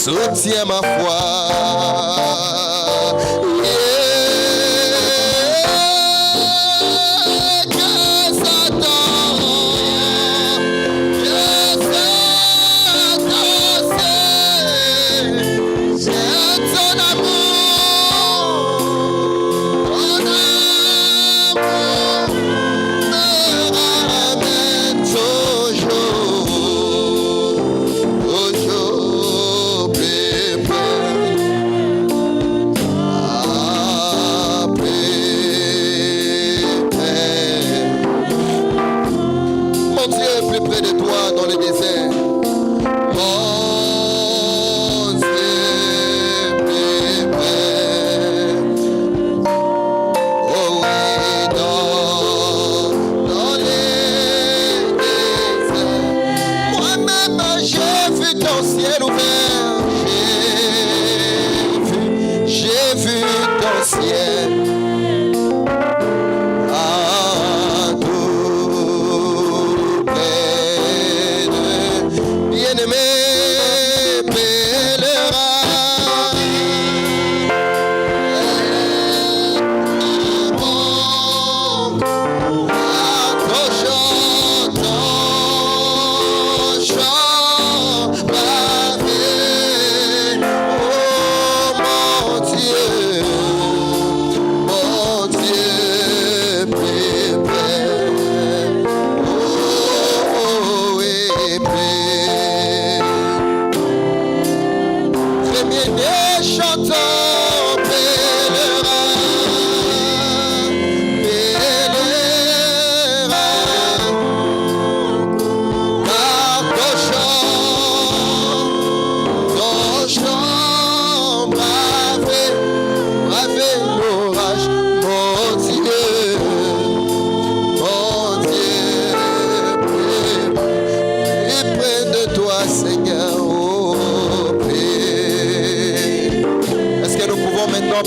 soutiens ma foi.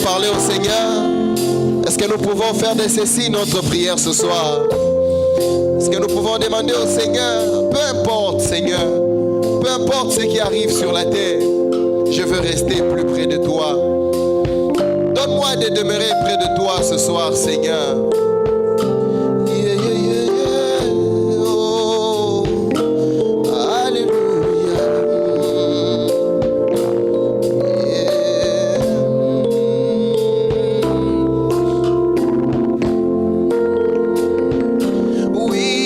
Parler au Seigneur. Est-ce que nous pouvons faire de ceci notre prière ce soir? Est-ce que nous pouvons demander au Seigneur, peu importe Seigneur, peu importe ce qui arrive sur la terre, je veux rester plus près de toi. Donne-moi de demeurer près de toi ce soir Seigneur. Oh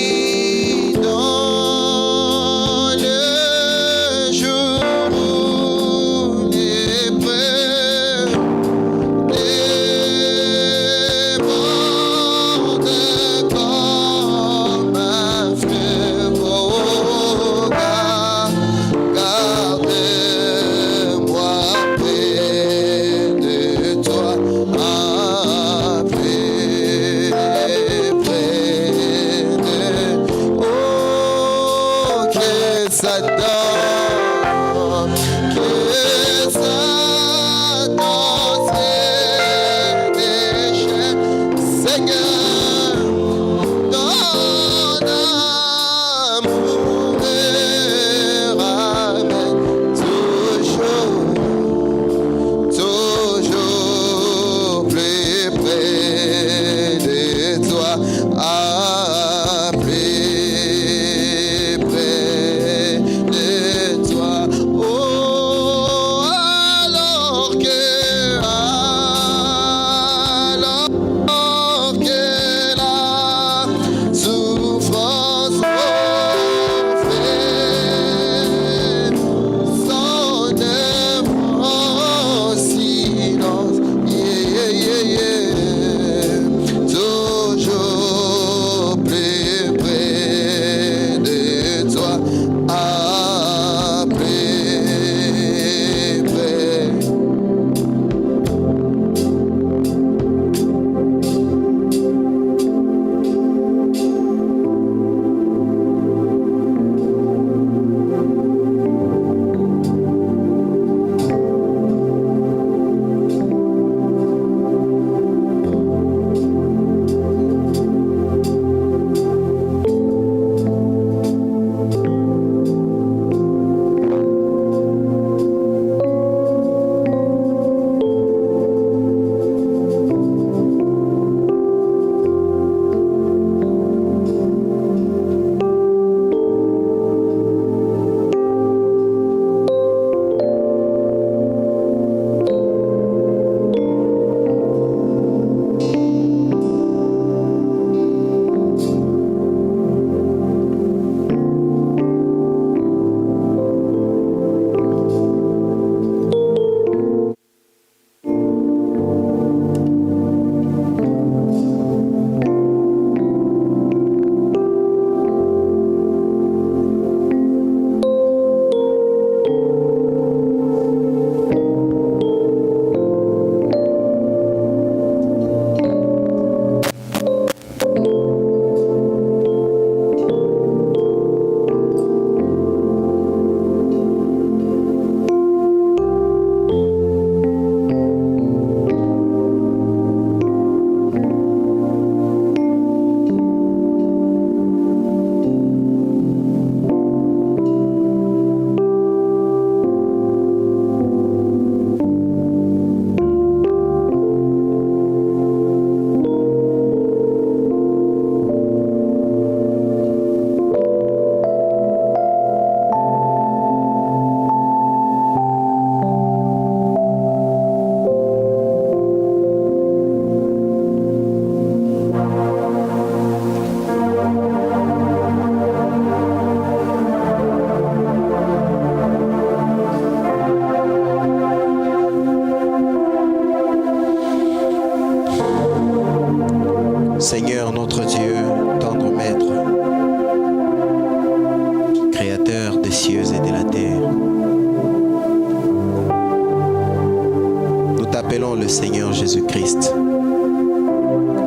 le Seigneur Jésus-Christ,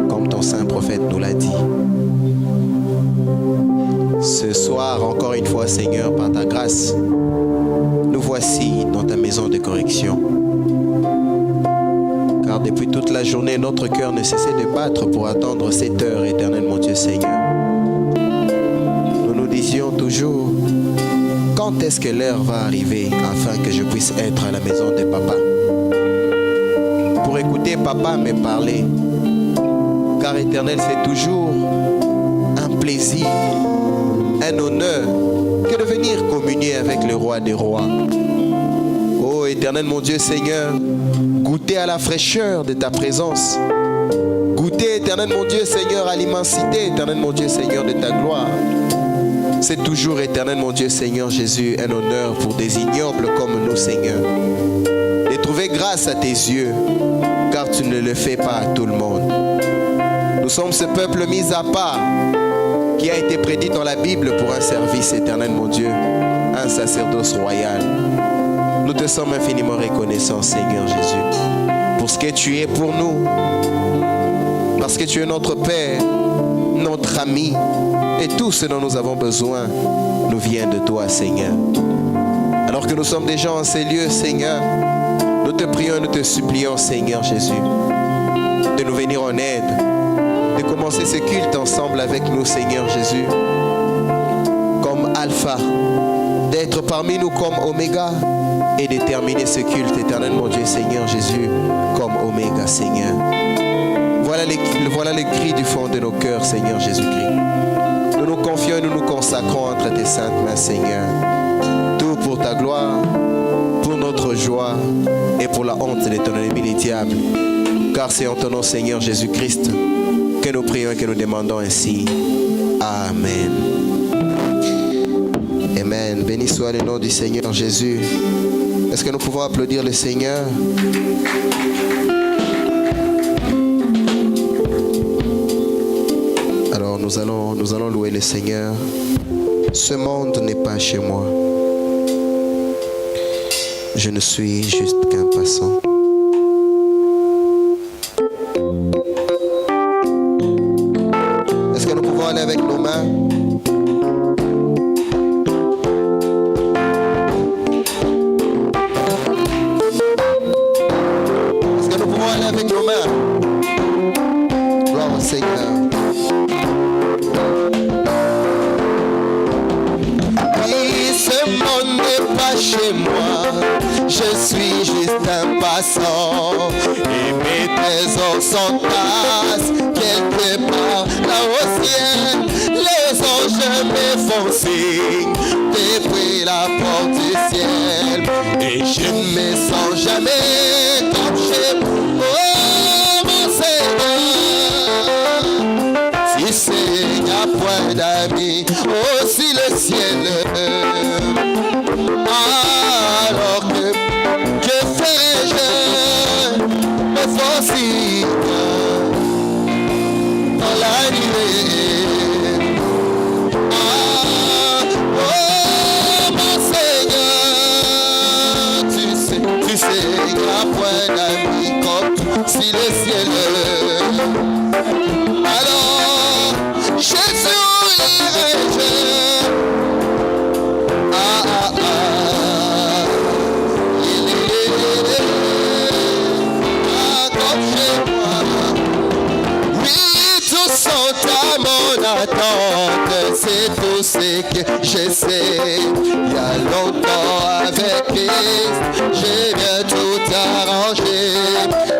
comme ton saint prophète nous l'a dit. Ce soir, encore une fois, Seigneur, par ta grâce, nous voici dans ta maison de correction. Car depuis toute la journée, notre cœur ne cessait de battre pour attendre cette heure éternelle, mon Dieu Seigneur. Nous nous disions toujours, quand est-ce que l'heure va arriver afin que je puisse être à la maison de papa? Pour écouter papa me parler. Car éternel, c'est toujours un plaisir, un honneur que de venir communier avec le roi des rois. Oh éternel, mon Dieu Seigneur, goûter à la fraîcheur de ta présence. Goûter, éternel, mon Dieu Seigneur, à l'immensité, éternel, mon Dieu Seigneur, de ta gloire. C'est toujours, éternel, mon Dieu Seigneur Jésus, un honneur pour des ignobles comme nous, Seigneur, de trouver grâce à tes yeux, car tu ne le fais pas à tout le monde. Nous sommes ce peuple mis à part qui a été prédit dans la Bible pour un service éternel, mon Dieu, un sacerdoce royal. Nous te sommes infiniment reconnaissants, Seigneur Jésus, pour ce que tu es pour nous, parce que tu es notre Père, notre ami, et tout ce dont nous avons besoin nous vient de toi, Seigneur. Alors que nous sommes déjà en ces lieux, Seigneur, nous te prions et nous te supplions, Seigneur Jésus, de nous venir en aide, de commencer ce culte ensemble avec nous, Seigneur Jésus, comme Alpha, d'être parmi nous comme Oméga, et de terminer ce culte éternel, mon Dieu Seigneur Jésus, comme Oméga, Seigneur. Voilà les cris du fond de nos cœurs, Seigneur Jésus-Christ. Nous nous confions et nous nous consacrons entre tes saintes mains, Seigneur. Tout pour ta gloire, pour notre joie et pour la honte de ton ennemi, les diables. Car c'est en ton nom, Seigneur Jésus-Christ, que nous prions et que nous demandons ainsi. Amen. Amen. Béni soit le nom du Seigneur Jésus. Est-ce que nous pouvons applaudir le Seigneur? Alors nous allons louer le Seigneur. Ce monde n'est pas chez moi. Je ne suis juste qu'un passant. Est-ce que nous pouvons aller avec nos mains? Avec nos mains. Gloire au Seigneur. Oui, ce monde n'est pas chez moi. Je suis juste un passant. Et mes trésors sont tasses quelque part là au ciel. Les anges me font signe depuis la porte du ciel. Et je ne me sens jamais comme chez moi. Oh mon Seigneur, si c'est un point d'amis, aussi le ciel. Alors que ferai-je me forcer dans la nuée? Oh mon Seigneur, tu sais, un point d'amis comme si le ciel. Alors, Jésus, irai-je? Comme chez moi. Oui, tous sont à mon attente, c'est tout ce que je sais. Il y a longtemps avec Christ, j'ai bien tout arrangé.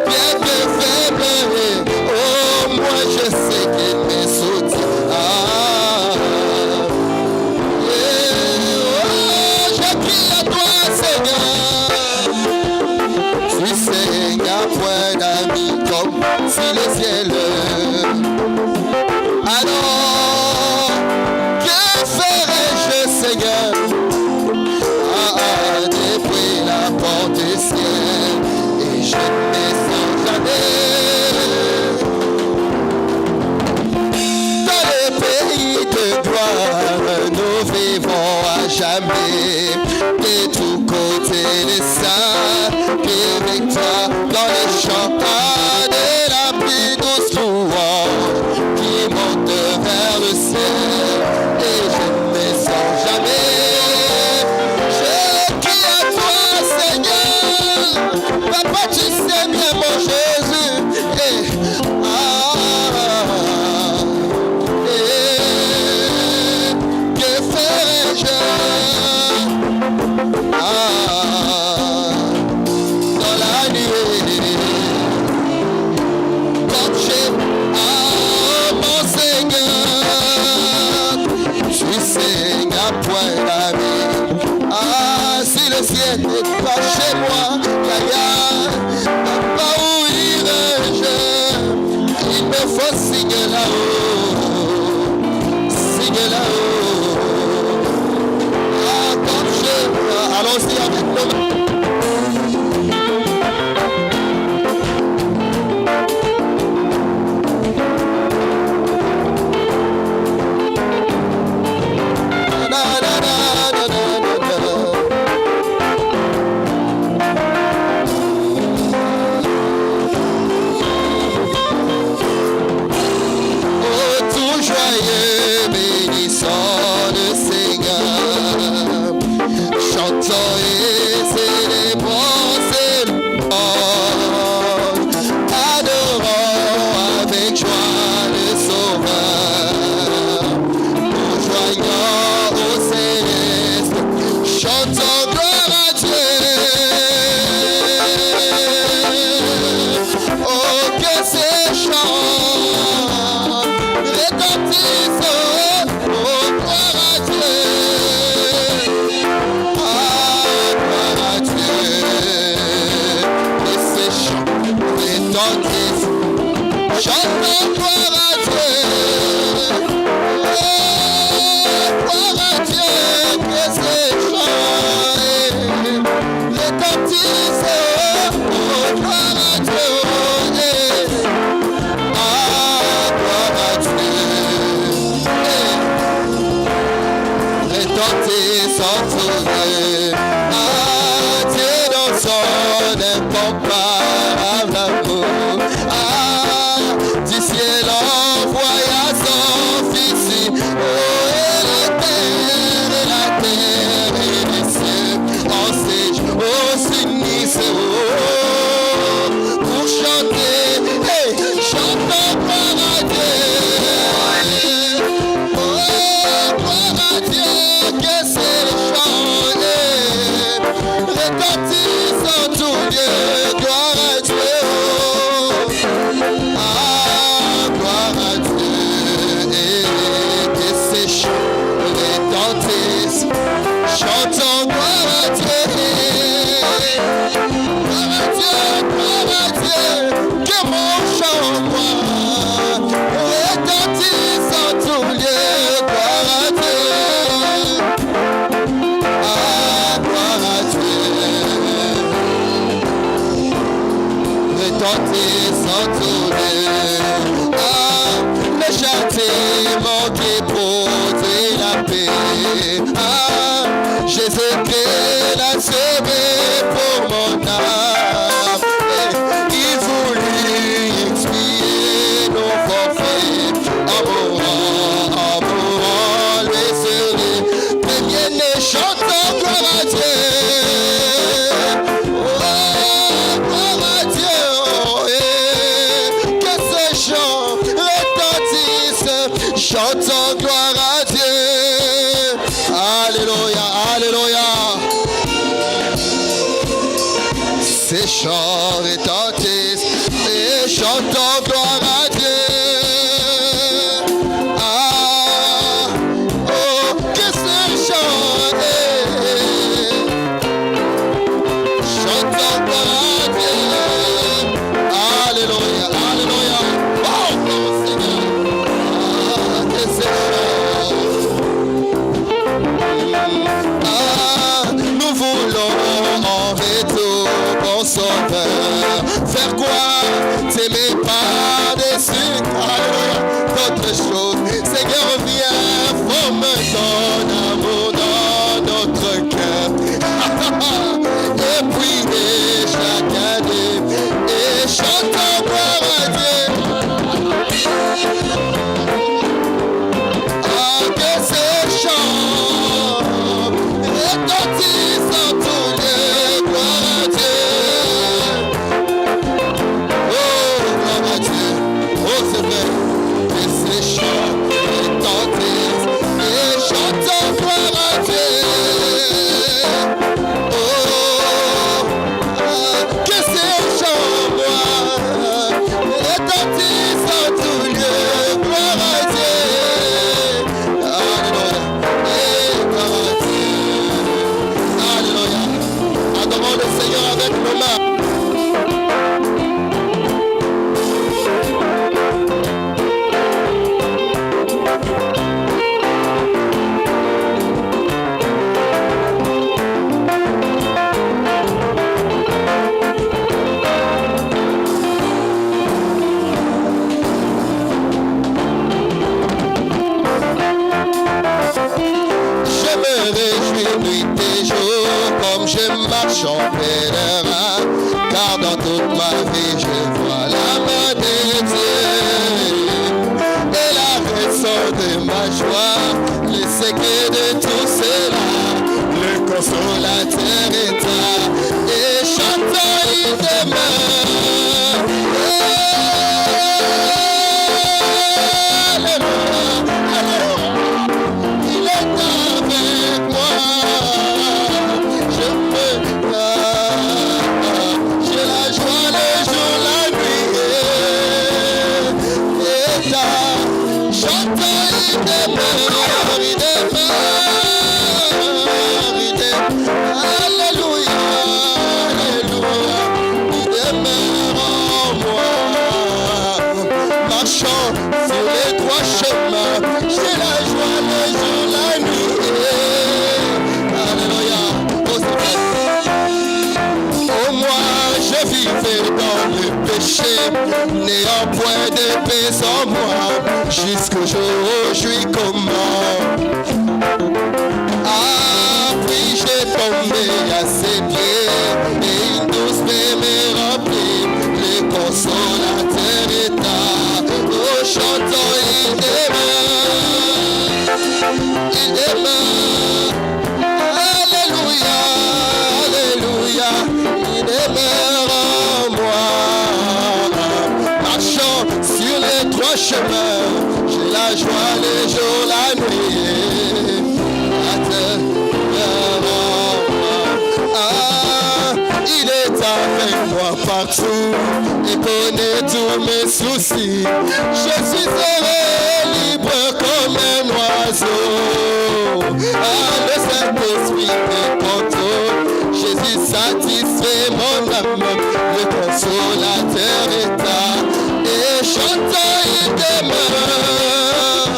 Bien que faible, oh moi je sais qu'il me soutient. Je crie à toi Seigneur. Tu sais, un point d'amis comme si le ciel. Alors, que ferai-je Seigneur? Depuis la porte du ciel, et je ne loin d'amis. Ah, si le ciel n'est pas chez moi, pas où irai-je? Il me faut signer là-haut, signer là-haut. Ah, comme je... Allons-y avec nous. Chantons gloire à Dieu. Alléluia, alléluia. Ces chants retentissent et chantons gloire à Dieu. Ah, oh, que ces chants chantons gloire à Dieu. Alléluia, alléluia. Oh, mon Seigneur. Nous voulons en retour, bon sauveur, faire quoi? T'aimer par-dessus, alléluia, d'autres choses. Seigneur, viens, forme ton amour dans notre cœur. Et puis chacun d'eux, et chantons gloire à Dieu. Que ces chants retentissent en tous lieux, gloire à Dieu. Oh, gloire à Dieu. Oh, c'est vrai. Que ces chants retentissent et chantons nuit et jour, comme je marche en pèlerin, car dans toute ma vie je vois la main de Dieu. Et la raison de ma joie, le secret de tout cela, le consolateur est là, et chantant il demeure. Il est avec moi. J'ai la joie le jour, la nuit. Et là, j'entends il demeure, il demeure, il demeure. Alléluia, alléluia, il demeure en moi. Marchant sur les droits chemins, j'ai la joie le jour, la nuit. Alléluia. Au moins je vivais dans le péché, n'ayant point de paix en moi, jusqu'au jour où je suis comment. Ah, puis j'ai tombé à ses pieds, et une douce paix me remplit, le consolateur est là, oh chantant il demeure, il demeure, alléluia, alléluia, il demeure en moi, marchant sur les trois chemins, j'ai la joie le jour, la nuit. Il est avec moi partout et connaît tous mes soucis. Je suis heureux, libre comme un oiseau. Le Saint-Esprit me contrôle. Jésus satisfait mon âme. Le consolateur est là. Et chantant, il demeure.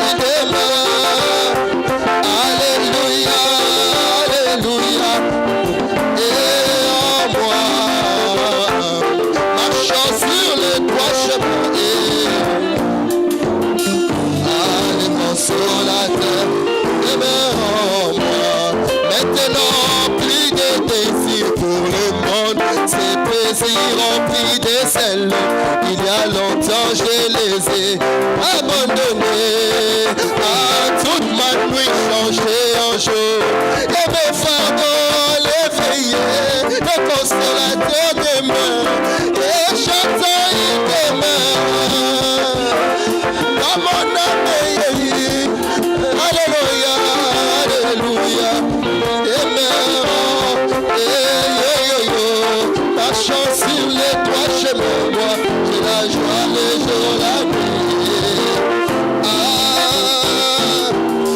Il demeure. Alléluia, alléluia. Consolateur demeure en moi. Maintenant plus de désirs pour le monde, ces plaisirs remplis de sel. Il y a longtemps je les ai abandonnés. Toute ma nuit changée en jour, et mes fardeaux l'éveillés. Le consolateur demeure, et chantant il demeure dans mon âme. Alléluia, alléluia, demeure, marchant sur les trois chemins, moi, j'ai la joie le jour, la nuit. Ah,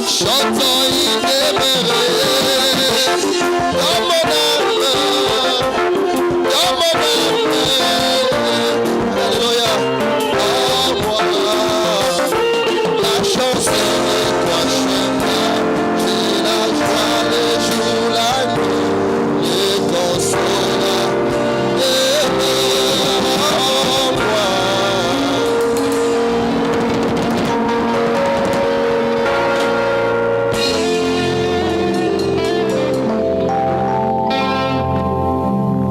chantant il demeure, dans mon âme, alléluia, en moi, marchant sur les trois chemins, j'ai la joie le jour, la nuit, le consolateur demeure en moi.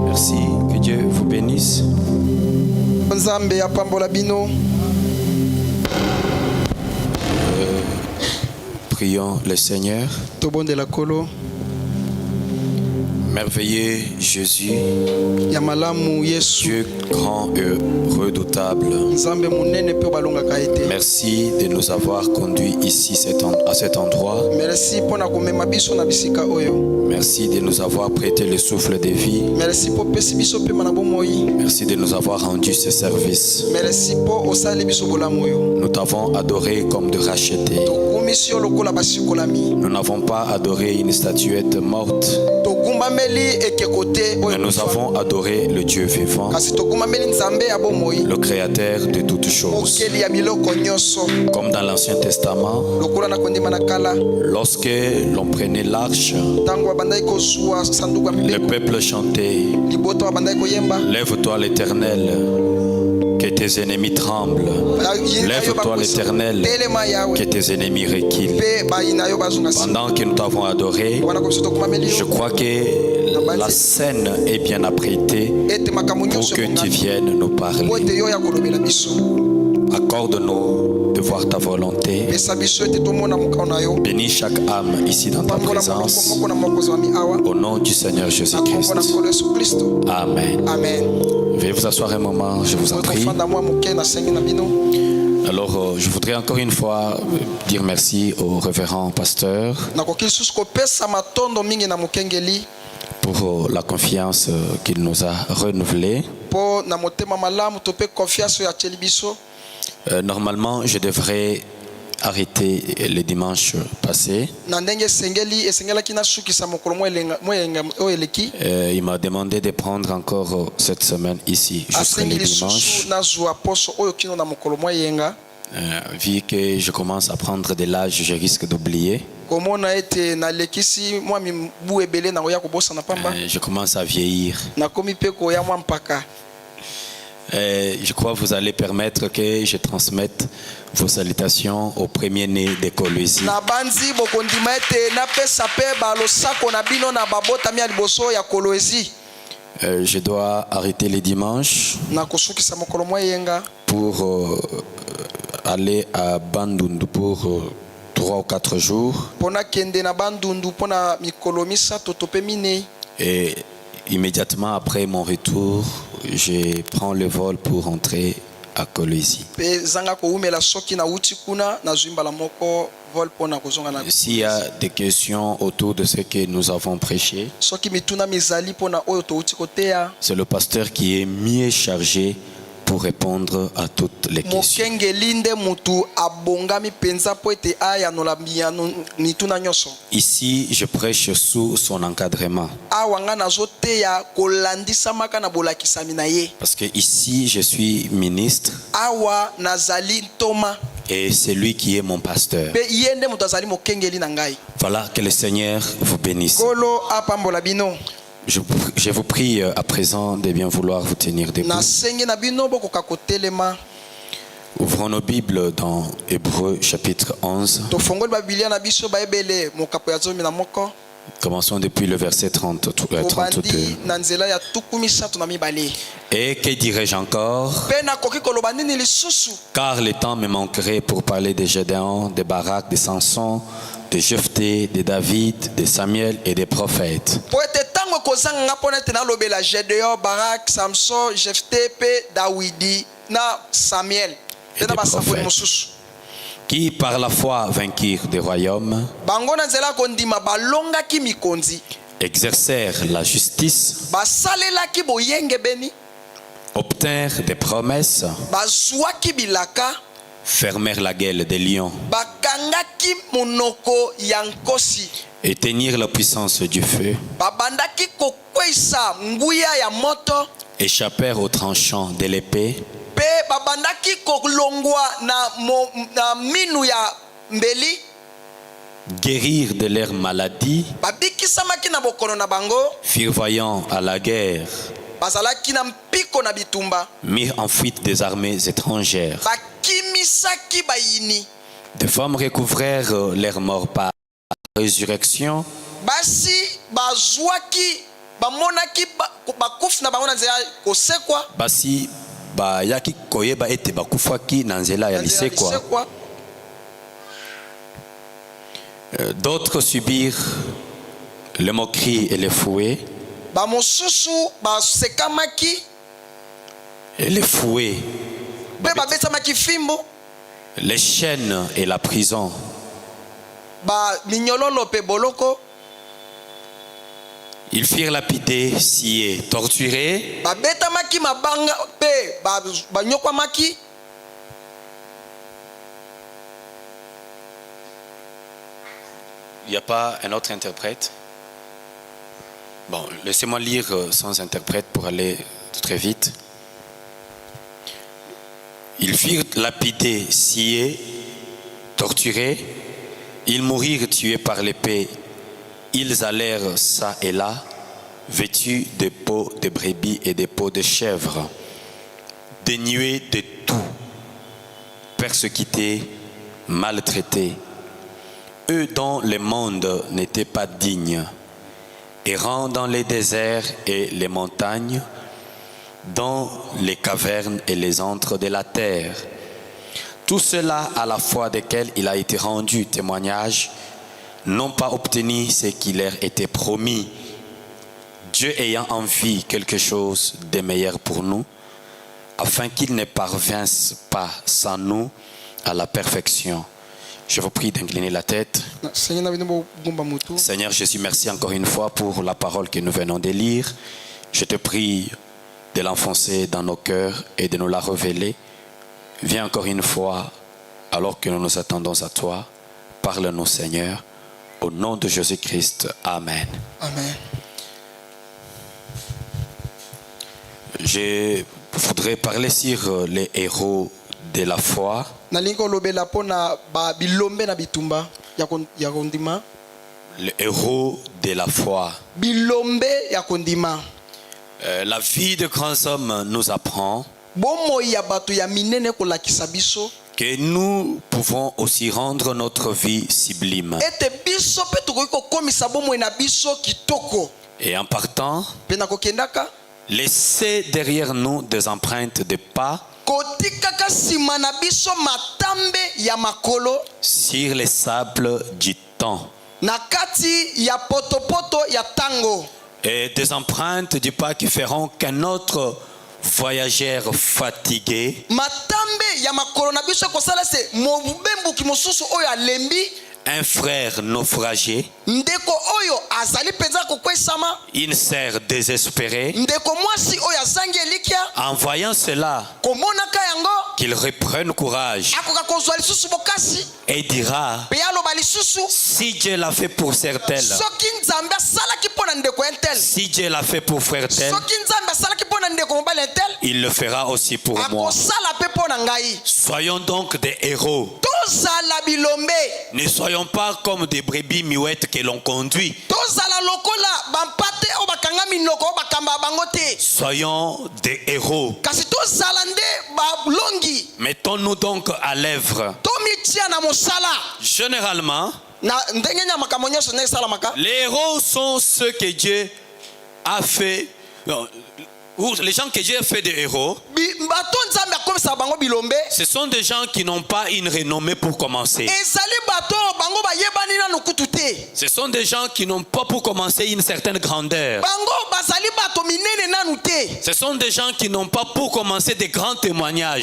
Merci, que Dieu vous bénisse. Nzambe apambola bino. Prions le Seigneur. Tobondela kolo. Merveilleux Jésus, Ya malamu Yesu. Dieu grand et redoutable. Nzambe munene pe balongaka ete. Merci de nous avoir conduits ici à cet endroit. Merci pona komema biso na bisika oyo. Merci de nous avoir prêté le souffle de vie. Merci po pesi biso pe mana bomoi. Merci de nous avoir rendu ce service. Merci po osali biso bolamu oyo. Nous t'avons adoré comme de racheté. Tokumisio lokola basikolami. Nous n'avons pas adoré une statuette morte, Tokumbameli ekekote mais oyo. nous avons adoré le Dieu vivant, Kasi tokumbameli Nzambe ya bomoi. le Créateur de toutes choses. Mokeli ya biloko nyonso. Comme dans l'Ancien Testament, Lokola na kondima na kala. lorsque l'on prenait l'arche, Tango bandai ko suwa sanduku ya le mbeko. peuple chantait: Liboto bandai ko yemba. Lève-toi l'Éternel, que tes ennemis tremblent. Lève-toi l'Éternel, Telema yawe. que tes ennemis reculent. Pe bayina yo bazonga nsima. Pendant que nous t'avons adoré, Wana ko biso tokomameli je yo crois que la scène est bien apprêtée ete makambo pour nyonso que tu ekongami viennes nous po parler. ete yo ya kolobela biso. Accorde-nous de voir ta volonté. Pesa biso ete tomona mokao na yo. Bénis chaque âme ici dans ta Pambola présence. moko na mokonzi wa awa. Au nom du Seigneur Na Jésus-Christ. kombo na nkolo Yesu Kristo. Amen. Amen. Veuillez vous asseoir un moment, je vous en prie. Tofanda mwa moke na sengi na bino. Alors, je voudrais encore une fois dire merci au révérend pasteur Nakoki lisusu kopesa matondo mingi na mokengeli pour la confiance qu'il nous a renouvelée. po na motema malamu tope confiance ya tsheli biso. Normalement, je devrais arrêter le dimanche passé. Na ndenge esengelaki nasukisa mokolo mo elenga oyo eleki. Il m'a demandé de prendre encore cette semaine ici jusqu'à Asengi le dimanche. lisusu nazwa poso oyo kino na mokolo mo eyenga. Vu que je commence à prendre de l'âge, je risque d'oublier. Komona ete nalekisi mwa mibu ebele na koya kobosana pamba. Je commence à vieillir. Nakomi pe koya mwa mpaka. Je crois que vous allez permettre que je transmette vos salutations au premier-né de Kolwezi. Na banzi bokondima ete napesa pe balosako na bino na babotami ya liboso ya Kolwezi. Je dois arrêter les dimanches Na kosukisa mokolo mo eyenga pour aller à Bandundu pour 3 ou 4 jours. pona kende na bandundu pona mikolo misato to pe minei. Et immédiatement après mon retour, je prends le vol pour rentrer à Kolwezi. Pe zanga ko umela soki na uti kuna na zwimbala moko vol pona kozonga na. S'il y a des questions autour de ce que nous avons prêché, Soki mituna mizali pona oyo to uti kotea. c'est le pasteur qui est mieux chargé pour répondre à toutes les questions. Mokengeli nde mutu abongami penza po ete aya no la mituna nyoso. Ici, je prêche sous son encadrement. Awa nga nazoteya kolandisa maka na bolakisami na ye. Parce que ici, je suis ministre Awa nazali ntoma. et c'est lui qui est mon pasteur. Pe yende mutu azali mokengeli na ngai. Voilà, que le Seigneur vous bénisse. Kolo apambola bino. Je vous prie à présent de bien vouloir vous tenir debout. Na sengi na bino bokoka kotelema. Ouvrons nos Bibles dans Hébreux chapitre 11. Tofongoli babilia na biso baebele mokapo ya zomi na moko. Commençons depuis le verset 32. Obandi na nzela ya tuku misato na mibale. Et que dirais-je encore? Pe nakoki koloba nini lisusu? Car le temps me manquerait pour parler de Gédéon, de Barak, de Samson, de Jephthé, de David, de Samuel et des prophètes. Po ete tango kozanga nga pona ete nalobela Gédéon, Barak, Samson, Jephthé pe Dawidi na Samuel. Et des prophètes qui par la foi vainquirent des royaumes, bango na nzela kondima balongaki mikonzi, exercèrent la justice, basalelaki boyenge beni, obtinrent des promesses, bazwaki bilaka, fermèrent la gueule des lions, bakangaki monoko ya nkosi, éteignirent la puissance du feu, babandaki kokweyisa nguya ya moto, échappèrent aux tranchants de l'épée, pe babandaki kolongwa na minu ya mbeli, guérirent de leurs maladies, babikisamaki na bokono na bango, firent voyant à la guerre, bazalaki na mpiko na bitumba, mirent en fuite des armées étrangères. bakimisaki bayini, Des femmes recouvrèrent leurs morts par résurrection, basi bazwaki bamonaki bakufi na bango na nzela kosekwa, basi bayaki koyeba ete bakufaki na nzela ya lisekwa. D'autres subirent le moquerie et le fouet. bamosusu basekamaki Et le fouet, pe babesamaki fimbo, les chaînes et la prison. minyololo pe boloko, Ils firent lapider, scier, torturer, babetamaki mabanga pe banyokwamaki. Il n'y a pas un autre interprète? Bon, laissez-moi lire sans interprète pour aller très vite. Ils firent lapider, scier, torturer. Ils mourirent tués par l'épée. Ils allèrent çà et là, vêtus de peaux de brebis et de peaux de chèvres, dénués de tout, persécutés, maltraités, eux dont le monde n'était pas digne, errant dans les déserts et les montagnes, dans les cavernes et les antres de la terre. Tout cela à la fois desquels il a été rendu témoignage, n'ont pas obtenu ce qui leur était promis, Dieu ayant envie quelque chose de meilleur pour nous, afin qu'ils ne parvinssent pas sans nous à la perfection. Je vous prie d'incliner la tête. Seigneur Jésus, merci encore une fois pour la parole que nous venons de lire. Je te prie de l'enfoncer dans nos cœurs et de nous la révéler. Viens encore une fois, alors que nous nous attendons à toi. Parle-nous, Seigneur. Au nom de Jésus-Christ. Amen. Amen. Je voudrais parler sur les héros de la foi. Le héros de la foi. La vie de grands hommes nous apprend que nous pouvons aussi rendre notre vie sublime. Et en partant, laisser derrière nous des empreintes de pas sur les sables du temps. Et des empreintes du pas qui feront qu'un autre voyageur fatigué, un frère naufragé, une sœur désespérée, en voyant cela, qu'il reprenne courage et dira, si Dieu l'a fait pour certains, si Dieu l'a fait pour frère tel, il le fera aussi pour moi. Soyons donc des héros. Ne soyons pas comme des brebis muettes que l'on conduit. Soyons des héros. Mettons-nous donc à l'œuvre. Généralement, les héros sont ceux que Dieu a fait. Les gens que Dieu a fait des héros, ce sont des gens qui n'ont pas une renommée pour commencer. Ce sont des gens qui n'ont pas pour commencer une certaine grandeur. Ce sont des gens qui n'ont pas pour commencer des grands témoignages.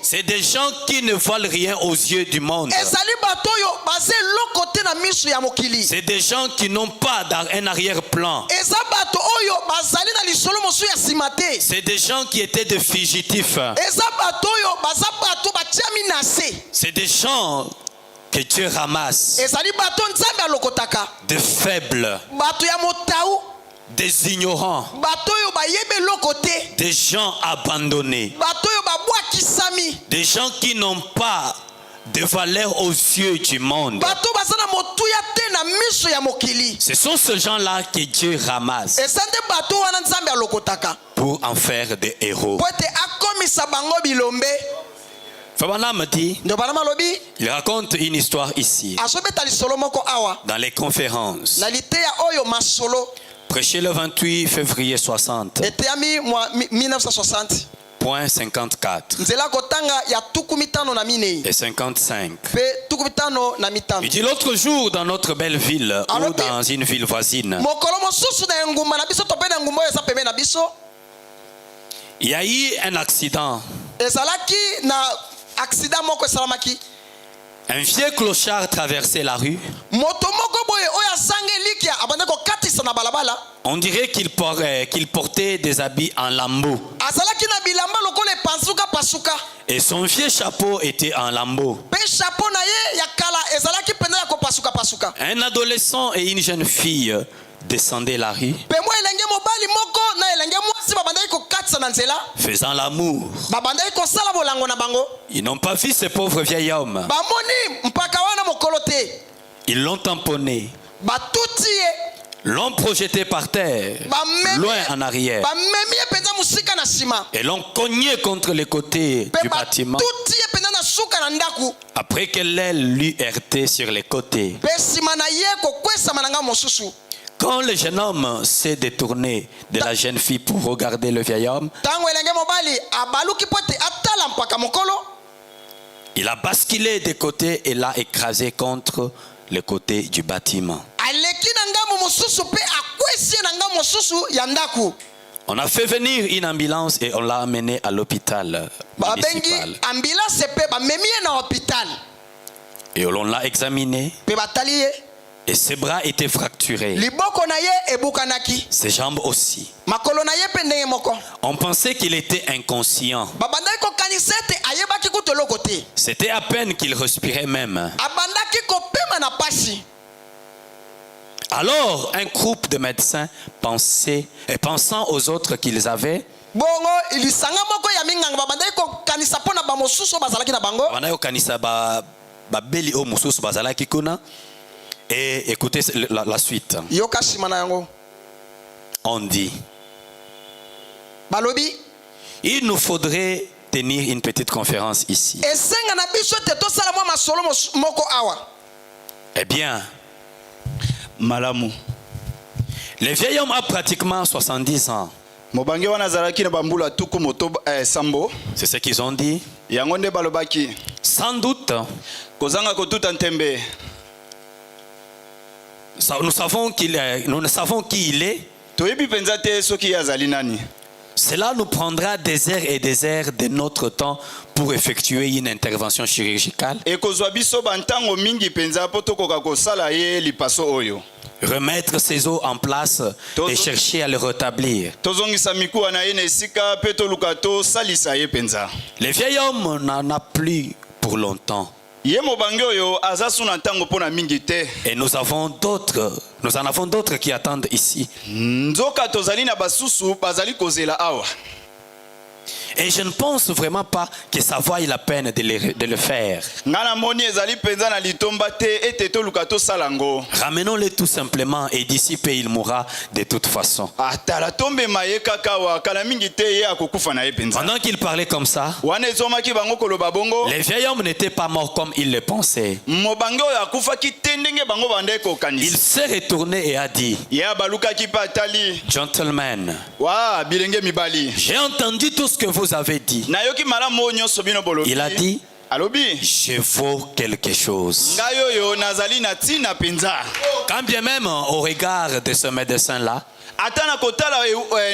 C'est des gens qui ne valent rien aux yeux du monde. C'est des gens qui n'ont pas un arrière-plan. C'est des gens qui étaient des fugitifs. C'est des gens que Dieu ramasse. Des faibles. Des ignorants. Des gens abandonnés. Des gens qui n'ont pas de valeur aux yeux du monde. Ce sont ces gens-là que Dieu ramasse pour en faire des héros. Fabana me dit, il raconte une histoire ici, dans les conférences. Prêché le 28 février 60. Point 54 et 55. Il dit l'autre jour dans notre belle ville ou dans une ville voisine, il y a eu un accident. Un vieux clochard traversait la rue. On dirait qu'il portait des habits en lambeaux. Et son vieux chapeau était en lambeaux. Un adolescent et une jeune fille descendaient la rue, faisant l'amour. Ils n'ont pas vu ce pauvre vieil homme. Ils l'ont tamponné, l'ont projeté par terre, loin en arrière, et l'ont cogné contre les côtés du bâtiment kosuka na ndaku. Après que l'aile lui heurtait sur les côtés. Pe sima na ye kokwesama na nga mosusu. Quand le jeune homme s'est détourné de la jeune fille pour regarder le vieil homme, Tango elenge mobali abaluki pote atala mpaka mokolo. il a basculé de côté et l'a écrasé contre le côté du bâtiment. Aleki na ngambo mosusu pe akwesi na ngambo mosusu ya ndaku. On a fait venir une ambulance et on l'a amené à l'hôpital Babengi municipal. ambulance pe ba memie na hôpital. Et on l'a examiné Pe batali ye. et ses bras étaient fracturés. Liboko na ye ebukanaki. Ses jambes aussi. Makolo na ye pe ndenge moko. On pensait qu'il était inconscient. Babandaki kokanisa ete ayebaki kutolo kote. C'était à peine qu'il respirait même. Abandaki kopema na pasi. Alors, un groupe de médecins pensant aux autres qu'ils avaient, Bongo ilisanga moko ya minganga babandaki kokanisa pona ba mosusu bazalaki na bango. et écoutez la suite. Yoka sima na yango. On dit, Balobi il nous faudrait tenir une petite conférence ici. esenga na biso te tosala mwa masolo moko awa. Eh bien, malamu le vieil homme a pratiquement 70 ans. mobange wana azalaki na bambula tuku moto sambo C'est ce qu'ils ont dit. yango nde balobaki Sans doute, kozanga kotuta ntembe. nous ne savons qui il est. toyebi penza te soki azali nani. Cela nous prendra des heures et des heures de notre temps pour effectuer une intervention chirurgicale. ekozwa biso bantango mingi penza po tokoka kosala ye lipaso oyo. Remettre ses os en place et chercher à le rétablir. tozongisa mikuwa na ye na esika pe toluka tosalisa ye penza. Le vieil homme n'en a plus pour longtemps. ye mobange oyo aza suna ntango mpona mingi te. Et nous en avons d'autres qui attendent ici. nzoka tozali na basusu bazali kozela awa. Et je ne pense vraiment pas que ça vaille la peine de le faire. ngana moni ezali penza na litomba te ete toluka tosala ngo. Ramenons-le tout simplement et d'ici peu il mourra de toute façon. atala tombema ye kaka wa kala mingi te ye akokufa na ye penza. Pendant qu'il parlait comme ça, wana ezomaki bango koloba bongo. le vieil homme n'était pas mort comme il le pensait. mobange oyo akufaki te ndenge bango bandai Il kokanisa. s'est retourné et a dit, ye abalukaki mpe atali. Gentlemen, wa bilenge mibali. j'ai entendu tout ce que vous avez dit. nayoki malamu oyo nyonso bino bolobi. Il a dit, alobi je vaux quelque chose. ngai oyo nazali na ntina penza. Quand bien même au regard de ce médecin-là, ata na kotala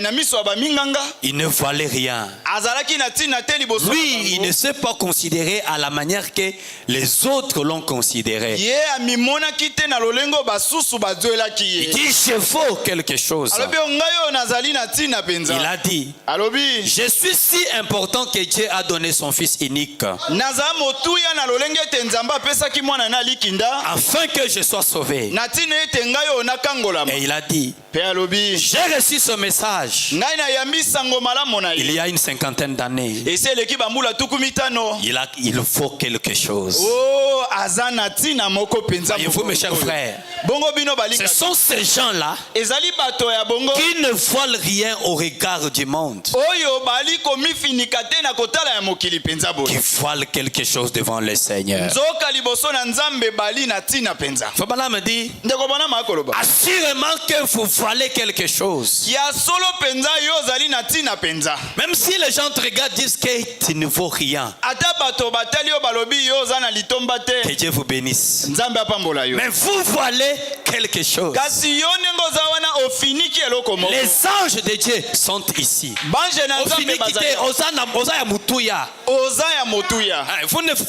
na miso ya baminganga il ne valait rien. azalaki na ntina te liboso. Lui, il ne s'est pas considéré à la manière que les autres l'ont considéré. ye amimonaki te na lolengo basusu bazwelaki Il ye. dit, je vaux quelque chose. alobi ngai oyo nazali na ntina penza. Il a dit, alobi je suis si important que Dieu a donné son fils unique naza motuya na lolenge ete nzambe apesaki mwana na likinda afin que je sois sauvé. na ntina ete ngai oyo nakangolama. Et il a dit, mpe alobi j'ai reçu ce message ngai nayambi sango malamu na il ye. y a une cinquantaine d'années. esi eleki bambula tuku mitano. Il faut quelque chose. o aza na ntina moko penza. Voyez-vous, mes chers frères, bongo bino ce balinga sont ces gens-là ezali bato ya bongo qui ne valent rien au regard du monde, oyo bali komifinika te na kotala ya mokili penza qui boye. valent quelque chose devant le Seigneur. nzoka liboso na nzambe bali na ntina penza. Fabana me dit, ndeko bana makoloba assurément que vous valez quelque chose. ya solo penza yo ozali na ntina penza. Même si les gens te regardent, disent que tu ne vaux rien. ata bato batali yo balobi yo oza na litomba Que te Dieu vous bénisse. nzambe apambola yo. Mais vous valez quelque chose. kasi yo ndenge oza wana ofiniki eloko moko. Les anges de Dieu sont ici. bange na nzambe Ofiniki bazali te, oza ya mutuya. oza ya motuya.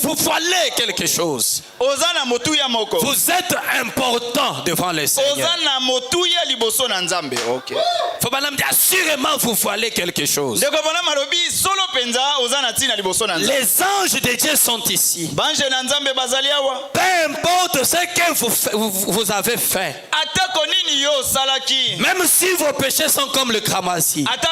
Vous valez quelque chose. oza na motuya moko. Vous êtes important devant le Seigneur. oza na motuya liboso na nzambe. okay. Faut pas me dire, assurément vous valez quelque chose. ndeko bona malobi solo penza oza na ntina liboso na nzambe. Les anges de Dieu sont ici. bange na nzambe bazali awa. Peu importe ce que vous avez fait. atako nini yo osalaki. Même si vos péchés sont comme le kramasi, ata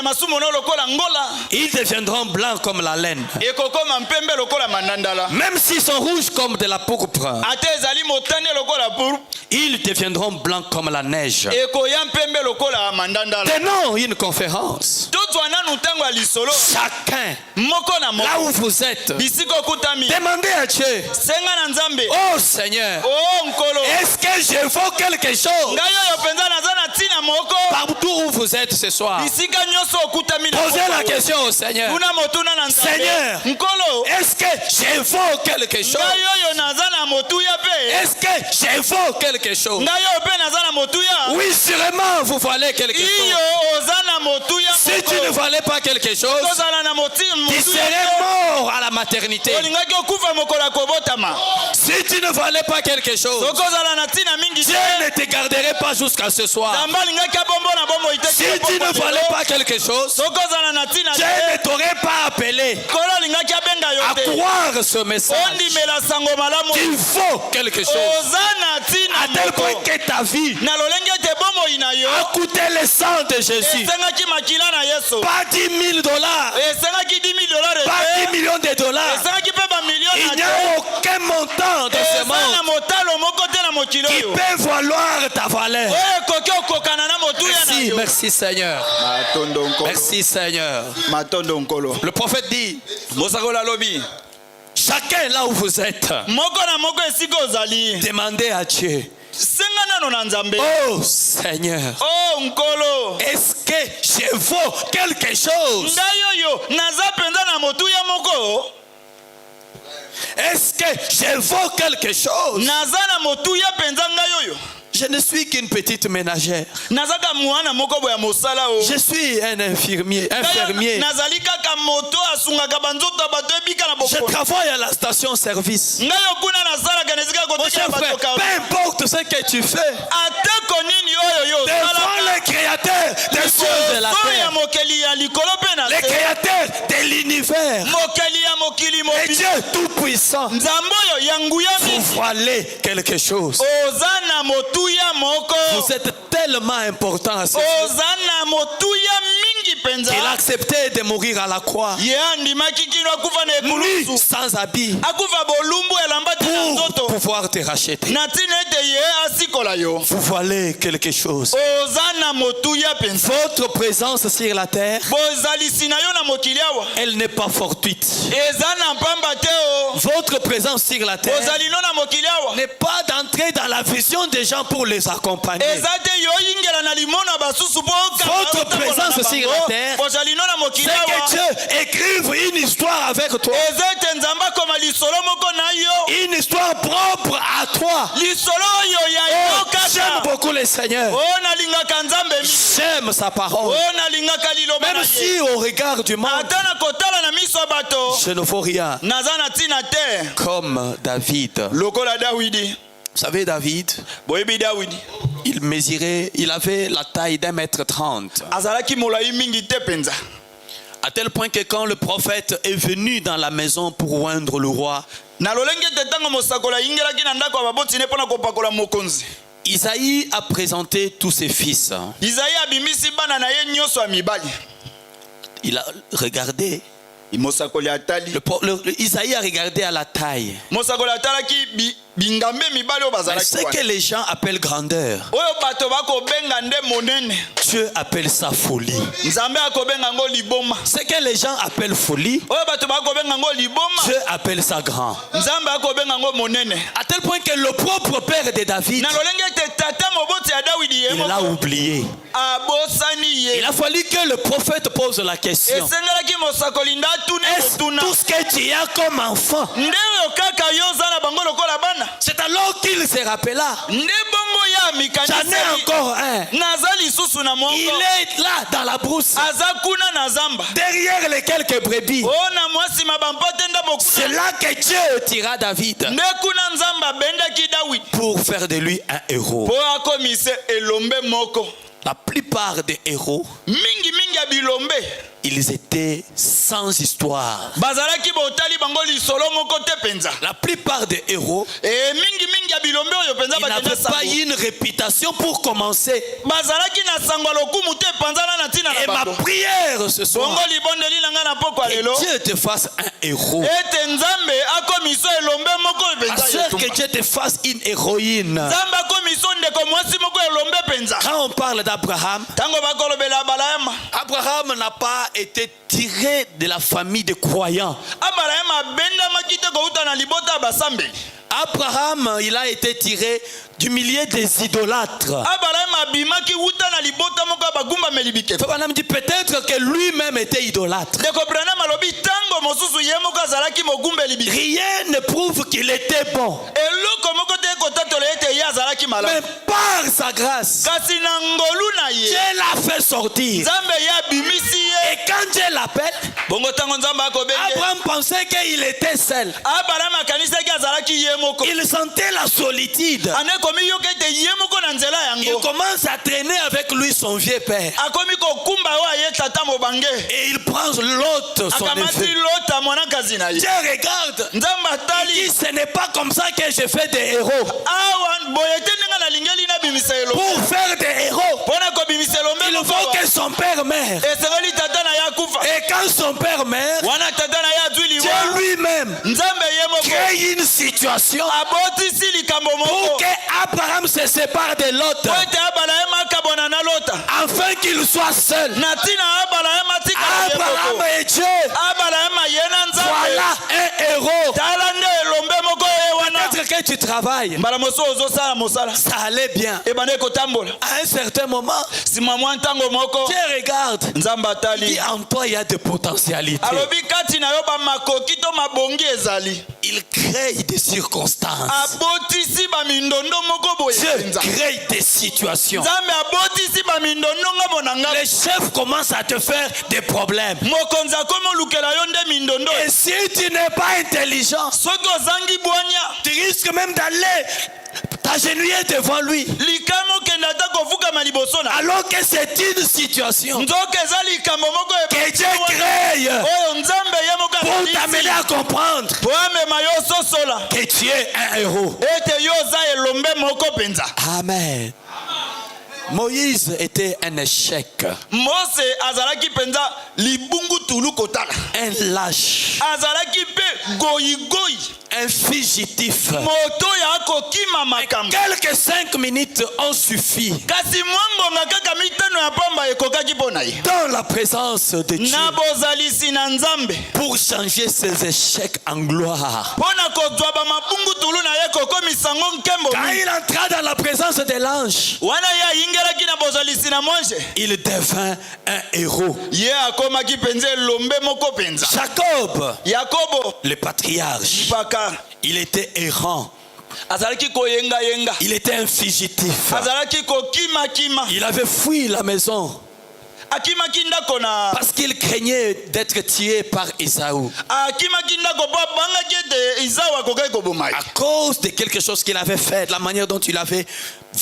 masumu no lokola ngola. ils deviendront blancs comme la laine. ekokoma mpembe lokola mandandala. Même s'ils sont rouges comme de la pourpre, ata ezali motane lokola pour Ils deviendront blancs comme la neige. ekoya mpembe lokola mandandala. Tenons une conférence. Tozwana nutango alisolo. Chacun, Moko na là moko. où vous êtes, Bisiko kutami. demandez à Dieu. Senga na nzambe. Oh Seigneur, Oh nkolo. est-ce que je vaux quelque chose Ngayo yo penza na zana tina moko. partout où vous êtes ce soir? Bisika nyoso okutami na. Posez la question au Seigneur. Kuna motuna na nzambe. Seigneur, Nkolo. est-ce que je vaux quelque chose? Ngayo yo na zana motuya pe. Est-ce que je vaux quelque chose? Ngayo pe na zana motuya. Oui, sûrement vous valez quelque Iyo chose. ozana motuya Si tu ne moko. valais pas quelque chose, Tozala na moti tu motuya. serais mort à la maternité. Olingaki okufa mokola kobotama. Si tu ne valais pas quelque chose, Sokozala na tina mingi Dieu ne te garderait pas jusqu'à ce soir. Nzambe alingaki abombo na bombo ite. Si tu ne valais pas quelque chose, Sokozala na tina Dieu ne t'aurait pas appelé kolo alingaki abenga à yo te. croire ce message. Ondimela sango malamu. Il faut quelque chose. Ozana tina À tel point moko. que ta vie Na lolenge te bombo ina yo. a coûté le sang de Jésus. Esengaki makila na Yesu. Pas 10 000 dollars, Esengaki 10 000 dollars. pas 10 millions de dollars. Esengaki pe ba million Il na n'y a te. aucun montant dans ce Eza na monde motalo moko te na mokilo qui yo. peut valoir ta valeur. Oyo ekoki okokana na motuya na Merci, yo. merci Seigneur. Matondo nkolo. Merci Seigneur. Matondo nkolo. Le prophète dit, Mosakola lobi. chacun là où vous êtes, Moko na moko esika ozali. demandez à Dieu. Senga nano na nzambe. Oh Seigneur, Oh nkolo. est-ce que je vaux quelque chose? Ngai oyo naza penza na motuya moko. Est-ce que je vaux quelque chose? Naza na motuya penza ngai oyo. Je ne suis qu'une petite ménagère. Naza ka mwana moko boya mosala o. Je suis un infirmier. Nazali kaka moto asungaka banzoto bato ebika na Je bokolo. travaille à la station-service. Ngai okuna nazalaka na esika Mon kotekela cher frère, bato ka. peu importe ce que tu fais, Atako nini oyo yo devant le créateur des cieux et de la ya terre, mokeli ya likolo pe na le se. créateur de l'univers, Mokeli ya mokili et mobili. Dieu tout-puissant, Nzambe oyo ya nguya vous mingi. valez quelque chose. Oza na motuya moko. Vous êtes tellement important à ce jour Oza na motuya mingi penza. qu'il a accepté de mourir à la croix, Ye andimaki kino akufa na nu, ekulusu. sans habit, Akufa bolumbu elamba te na pour nzoto. pouvoir te racheter. Na tina ete ye asikola yo. Vous valez quelque chose. Oza na motuya penza. Votre présence sur la terre, Bozalisi na yo na mokili awa. elle n'est pas fortuite. Eza na pamba te o. Votre présence sur la terre Bozali no na mokili awa. n'est pas d'entrer dans la vision des gens pour les accompagner. Eza te yo ingela na limona basusu po Votre présence sur la terre, bozali no na mokili c'est awa. que Dieu écrive une histoire avec toi. Eza ete nzambe akoma lisolo moko na yo. Une histoire propre à toi. Lisolo oyo ya yo Oh, j'aime kaka. beaucoup le Seigneur. O nalingaka nzambe mingi. J'aime sa parole. O nalingaka liloba na Même si ye. au regard du monde, Ata na kotala na miso ya bato. je ne vaux rien. Naza na tina te. Comme David. Lokola Dawidi. Vous savez, David, Boyebi Dawidi. il avait la taille d'1,30 m. Azalaki molai mingi te penza. À tel point que quand le prophète est venu dans la maison pour oindre le roi, Na lolenge te tango mosakola ingelaki na ndako ya baboti ne pona kopakola mokonzi. Isaïe a présenté tous ses fils. Isaïe abimisi bana na ye nyonso ya mibali. Il a regardé. Mosakoli atali. Isaïe a regardé à la taille. Mosakoli atalaki bingambe mibali o bazalaki. Ce que les gens appellent grandeur, Oyo bato bako benga nde monene. Dieu appelle ça folie. Nzambe akobenga ngo liboma. Ce que les gens appellent folie, Oyo bato bako benga ngo liboma. Dieu appelle ça grand. Nzambe akobenga ngo monene. À tel point que le propre père de David, Na lolenge te tata moboti ya Dawidi ye il l'a moko. oublié. Abosani Il ye. a fallu que le prophète pose la question. Esengelaki mosakoli nda tune Est-ce kotuna. tout ce que tu as comme enfant? Nde oyo kaka yo oza na bango lokola bana. C'est alors qu'il se rappela. Nde bongo ya J'en ai mikaniseli. encore un. Naza lisusu na Il mongo. est là dans la brousse, Aza kuna na zamba. derrière les quelques brebis. O na mwasi mabampote nda C'est bokuna. là que Dieu tira David Nde kuna nzamba bendaki Dawidi. pour faire de lui un héros. Po akomise elombe moko. La plupart des héros, mingi ya bilombe ils étaient sans histoire. bazalaki botali bango lisolo moko te penza. La plupart des héros, mingi ya bilombe oyo penza ils n'avaient pas une réputation pour commencer. bazalaki na sango lokumu te panzana na tina Et na ma bando. prière ce soir, Bongo libondeli na nga na poko que lelo Dieu te fasse un héros. ete nzambe akomiso elombe moko Ma penza soeur, que yetumba. Dieu te fasse une héroïne. nzambe akomiso ndeko mwasi moko elombe penza. Quand on parle d'Abraham, Tango bakolobela Abraham Abraham n'a pas été tiré de la famille des croyants. Abraham abendamaki te kouta na libota ya basambeli. Abraham, il a été tiré du milieu des idolâtres. Abraham abimaki wuta na libota moko ya bagumba melibike. Abraham dit peut-être que lui-même était idolâtre. Ndeko Branham alobi tango mosusu ye moko azalaki mogumba elibike. Rien ne prouve qu'il était bon. Eloko moko te kotatola ete ye azalaki Mais malamu. par sa grâce, Kasi na ngolu na ye Dieu l'a fait sortir. nzambe ye abimisi ye. Et quand Dieu l'appelle, Bongo tango nzambe akobenge Abraham pensait qu'il était seul. Abraham akanisaki azalaki ye moko. Il sentait la solitude. Anekomi yoka ete ye moko na nzela Il yango. commence à traîner avec lui son vieux père. Akomi kokumba oyo aye tata mobange. Et il prend l'autre, son Akamati neveu. lota mwanakazi na ye. Dieu regarde. Nzambe Il atali. dit, ce n'est pas comme ça que je fais des héros. Awa boye te ndenge nalingeli nabimisa elombe. Pour faire des héros, Mpona kobimisa elombe il moko faut awa. que son père meure. Esengeli tata na ye akufa. Et quand son père meurt, Wana tata na ye azwi Dieu liwa. lui-même Nzambe ye moko crée une situation abotisi likambo pour moko. que Abraham se sépare de l'autre, Po ete Abraham akabona na lota. afin qu'il soit seul. Na tina Abraham atikala ye Abraham moko. et Dieu, Abraham ye na nzambe. voilà un héros. Tala nde elombe moko ye wana. Peut-être que tu travailles, Mbala moso ozosala mosala. ça allait bien. Ebande kotambola. À un certain moment, Sima mwa ntango moko. Dieu regarde. Nzambe Il atali. dit, en toi, il y a des potentialités. Alobi kati na yo bamakoki to mabongi ezali. Il crée des circonstances. Abotisi bamindondo moko boye Dieu penza. crée des situations. Nzambe abotisi bamindondo nga bonanga. Les chefs commencent à te faire des problèmes. Mokonzi akomi olukela yo nde mindondo. Et si tu n'es pas intelligent, Soki ozangi bwanya. tu risques même d'aller t'agenouiller devant lui. Likamo kende ata kofukama liboso na. Alors que c'est une situation Nzoka eza likambo moko que Dieu crée oyo nzambe ye moko pour t'amener à comprendre po amema yo sosola. que tu es un héros. Ete yo oza elombe moko penza. Amen. Moïse était un échec, Mose azalaki penza libungu tulu kotala. un lâche, Azalaki pe goyi-goyi. un fugitif. Moto ya kokima makambo. Quelques 5 minutes ont suffi Kasi mwangonga kaka mitano ya pamba ekokaki mpo na ye. dans la présence de Dieu Na bozalisi na nzambe. pour changer ses échecs en gloire. Mpo na kozwa bamabungu tulu na ye kokomisa ngo nkembo Quand mingi. il entra dans la présence de l'ange, Wana ye ayingelaki na bozalisi na mwanje. il devint un héros. Ye akomaki penza elombe moko penza. Jacob, Yakobo le patriarche, mpaka il était errant, azalaki koyenga-yenga. il était un fugitif. Azalaki kokima-kima. Il avait fui la maison Akimaki ndako na. parce qu'il craignait d'être tué par Ésaü Akimaki ndako po abangaki ete Esau akokaki koboma ye. à cause de quelque chose qu'il avait fait, de la manière dont il avait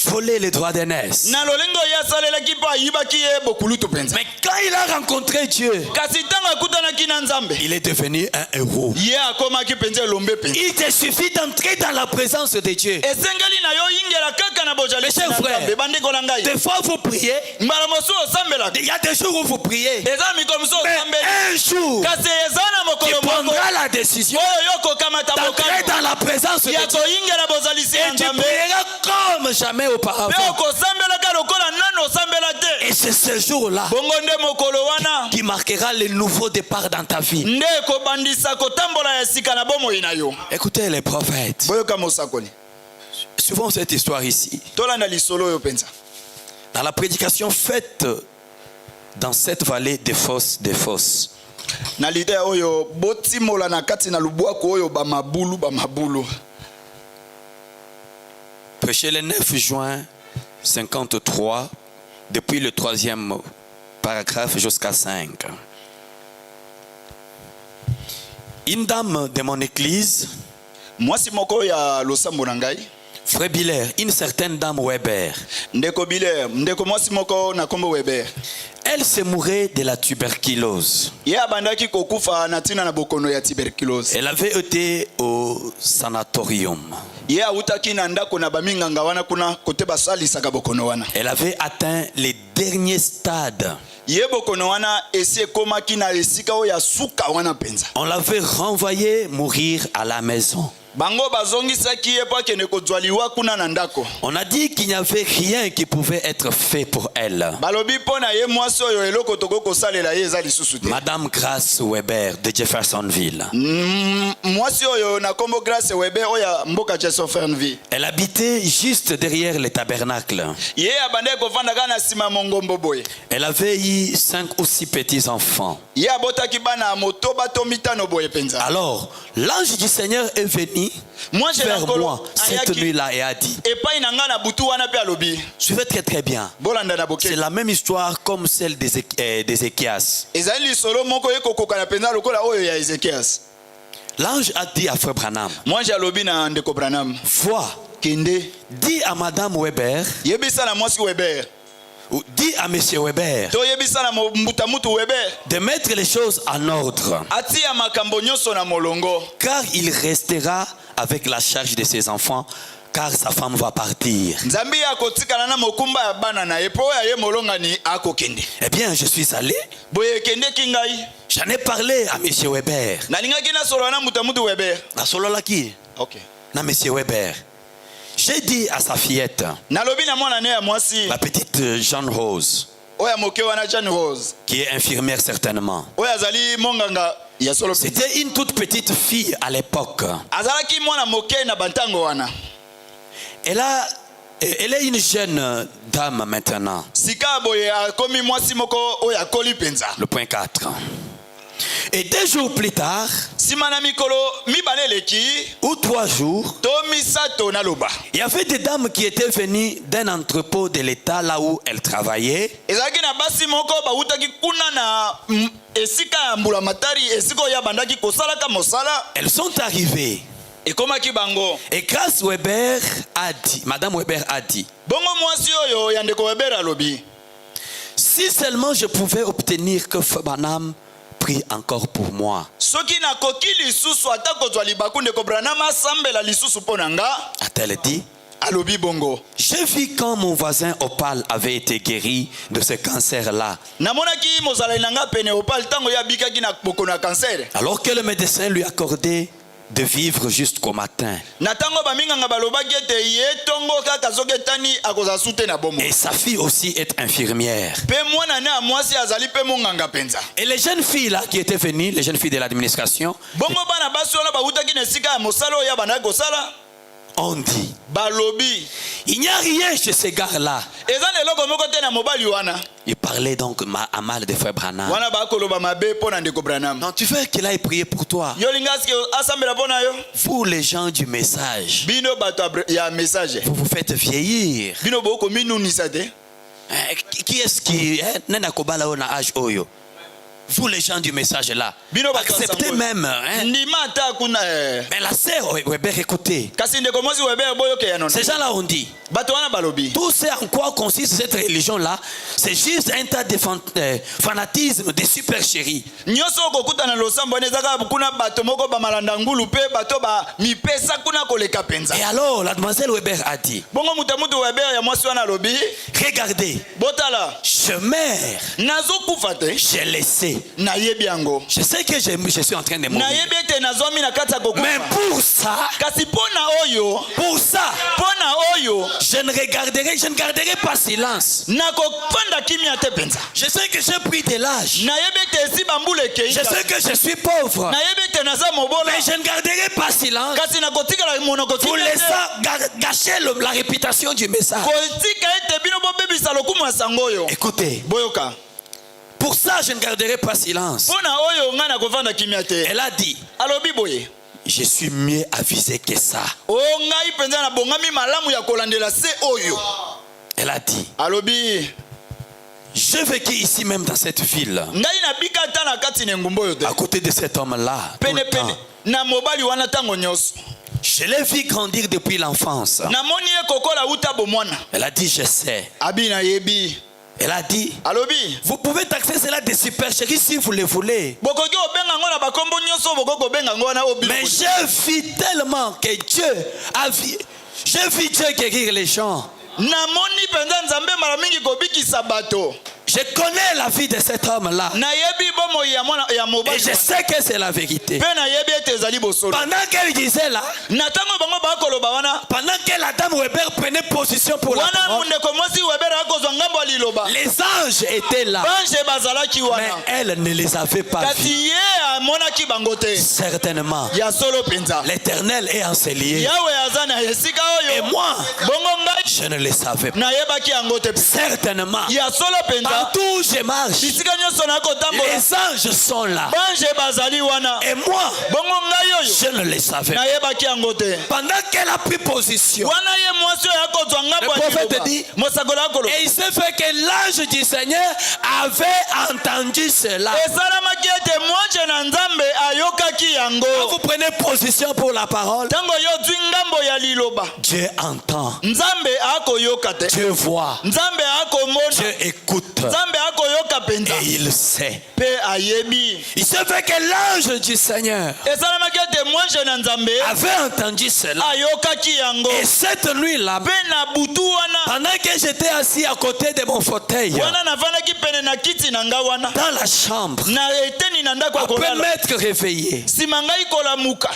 volé les droits d'aînesse. Na lolengo ye asalelaki mpo ayibaki ye bokulutu penza. Mais quand il a rencontré Dieu, Kasi ntango akutanaki na nzambe. il est devenu un héros. Ye akomaki penza elombe penza. Il te suffit d'entrer dans la présence de Dieu. Esengeli na yo yingela kaka na bozalisi Mes na chers frères, nzambe bandeko na ngai. des fois vous priez, Mbala mosusu osambelaka. il y a des jours où vous priez, Eza mikolo mosusu mais osambeli. un jour, Kasi eza na tu mokolo moko prendras la décision oyo yo kokamata d'entrer mokano dans la présence de ya Dieu koyingela bozalisi na et tu nzambe. prieras comme jamais Mpe auparavant. okosambelaka lokola nano osambela te. Et c'est ce jour-là Bongo nde mokolo wana qui marquera le nouveau départ dans ta vie. nde ekobandisa kotambola ya sika na bomoi na yo. Écoutez les prophètes. Boyoka mosakoli. Souvent cette histoire ici, Tolanda lisolo oyo penza. dans la prédication faite dans cette vallée des fosses, Na lide oyo botimola na kati na lubwaku oyo bamabulu. prêché le 9 juin 53, depuis le 3e paragraphe jusqu'à 5. Une dame de mon église Mwasi moko ya losambo na ngai Frère Biller, une certaine dame Weber, ndeko Biller, ndeko mwasi moko na kombo Weber. elle se mourait de la tuberculose. Ye abandaki kokufa na tina na bokono ya tuberculose. Elle avait été au sanatorium. Ye autaki na ndako na baminganga wana kuna kote basalisaka bokono wana. Elle avait atteint les derniers stades. Ye bokono wana esi ekomaki na esika oyo ya suka wana penza. On l'avait renvoyée mourir à la maison. Bango bazongisaki ye po akende kozwaliwa kuna na ndako. On a dit qu'il n'y avait rien qui pouvait être fait pour elle. Balobi pona ye mwasi oyo eloko toko kosalela ye eza lisusu te. Madame Grace Weber de Jeffersonville. Mwasi oyo na kombo Grace Weber oya mboka Jeffersonville. Elle habitait juste derrière le tabernacle. Ye abande kovanda kana sima mongombo boye. Elle avait eu 5 ou 6 petits-enfants. Ye abotaki bana moto bato mitano boye penza. Alors, l'ange du Seigneur est venu vers moi cette nuit-là et a dit, suivez très très bien. C'est la même histoire comme celle d'Ézéchias. L'ange a dit à Frère Branham, vois, dis à Madame Weber, ou dis à Monsieur Weber de mettre les choses en ordre, car il restera avec la charge de ses enfants, car sa femme va partir. Eh bien, je suis allé, j'en ai parlé à Monsieur Weber. Na Monsieur Weber. J'ai dit à sa fillette, la petite Jeanne Rose, qui est infirmière certainement. C'était une toute petite fille à l'époque. Elle est une jeune dame maintenant. Le point 4. Et 2 jours plus tard, ou 3 jours, il y avait des dames qui étaient venues d'un entrepôt de l'État là où elles travaillaient. Elles sont arrivées. Et Grace Weber a dit, Madame Weber a dit, si seulement je pouvais obtenir que Branham prie encore pour moi. A-t-elle dit? J'ai vu quand mon voisin Opal avait été guéri de ce cancer-là. Alors que le médecin lui accordait de vivre jusqu'au matin. Et sa fille aussi est infirmière. Et les jeunes filles là qui étaient venues, les jeunes filles de l'administration, on dit, il n'y a rien chez ces gars-là. Il parlait donc à mal de Frère Branham. Non, tu veux qu'il aille prier pour toi. Vous les gens du message, vous vous faites vieillir. Qui est-ce qui vous les gens du message là, acceptez même. Mais la sœur Weber, écoutez. Ces gens-là ont dit, tout ce en quoi consiste cette religion-là, c'est juste un tas de fanatisme, de supercherie. Et alors, la demoiselle Weber a dit, regardez, je meurs, j'ai laissé. Je sais que je suis en train de mourir. Mais pour ça, je ne garderai pas silence. Je sais que j'ai pris de l'âge. Je sais que je suis pauvre. Mais je ne garderai pas silence pour laisser gâcher la réputation du message. Écoutez. Pour ça, je ne garderai pas silence. Elle a dit, je suis mieux avisé que ça. Elle a dit, j'ai vécu ici même dans cette ville, à côté de cet homme-là. Je l'ai vu grandir depuis l'enfance. namoni ye kokola uta bomwana. Elle a dit, je sais. Abi na yebi. Elle a dit, Alobi. vous pouvez taxer cela de supercherie si vous le voulez. Bokoki obenga ngona bakombo nyonso bokoko benga ngona obi. Mais j'ai vu tellement que Dieu a vu. J'ai vu Dieu guérir les gens. Namoni penza nzambe mara mingi kobikisa bato. Je connais la vie de cet homme-là. Na yebi bomo ya mwana ya Et mobali. je sais que c'est la vérité. Pe na yebi ete ezali bosolo. Pendant qu'elle disait là, Na tango bango bakoloba wana. pendant que la dame Weber prenait position pour la Wana parole, mundeko mwasi webera akozwa ngambo liloba. les anges étaient là. Bange bazalaki Mais wana. elle ne les avait pas vus. Kasi ye amonaki bango te. Certainement. Ya solo penza. L'Éternel est enseignant. Yawe azana esika Et oyo. moi, Bongo ngai je ne le savais pas. na yebaki yango te. Certainement. Ya solo penza. Partout où je marche, Bisika nyonso na kotambola. les anges sont là. Bange bazali wana. Et moi, Bongo ngai oyo. je ne le savais pas. Na yebaki yango te. Pendant qu'elle a pris position, Wana ye mwasi oyo akozwa ngambo Le prophète dit, Mosakolo akoloba. et il s'est fait que l'ange du Seigneur avait entendu cela. Esalamaki ete mwanje na nzambe ayokaki yango. Quand vous prenez position pour la parole, Tango yo zwi ngambo ya liloba. Dieu entend, Nzambe akoyoka te. Dieu voit, Nzambe akomona. Dieu écoute Nzambe akoyoka penza. et il sait. Pe ayebi. Il s'est fait que l'ange du Seigneur Esalamaki ete mwanje na nzambe avait entendu cela. ayokaki yango. Et cette nuit-là, Pe na butu wana. pendant que j'étais assis à côté de mon fauteuil, Wana navandaki pene na kiti na nga wana. dans la chambre, Na eteni na ndako ya après kolala. m'être réveillé, Sima ngai kolamuka.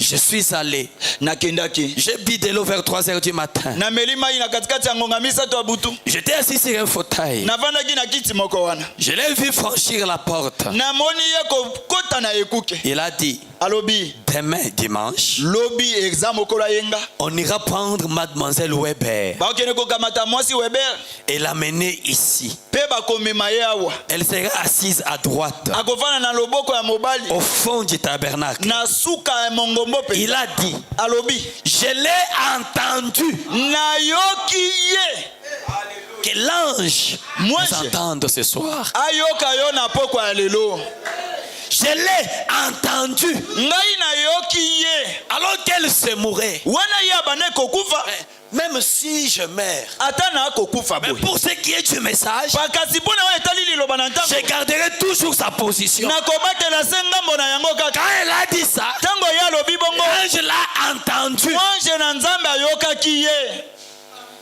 je suis allé. Nakendaki. J'ai bu de l'eau vers 3 heures du matin. Na melima ina katikati ya ngonga misato ya butu. J'étais assis sur un fauteuil. Navandaki na kiti moko wana. Je l'ai vu franchir la porte. Namoni ye kokota na ekuke. Il a dit, Alobi. demain dimanche, Lobi exam okola yenga. on ira prendre mademoiselle Weber Bakene kokamata mwasi Weber. et l'amener ici. Pe bakomema ye awa. Elle sera assise à droite, Akofana na loboko ya mobali. au fond du tabernacle. Na suka ya mongombo pe. Il a dit, Alobi. je l'ai entendu Nayoki ye. que l'ange Moi, nous entende ce soir. Ayoka yo na poko ya lelo. Je l'ai entendu Ngai nayoki ye. alors qu'elle se mourait. Wana ye abane kokufa. Même si je meurs. Ata na kokufa Mais boy. pour ce qui est du message, Pakasi pona wa etali liloba na ntango. je garderai toujours sa position. Nakobatela se ngambo na yango kaka. Quand elle a dit ça, Tango ye alobi bongo. l'ange l'a entendu. Mwanje na nzambe ayokaki ye.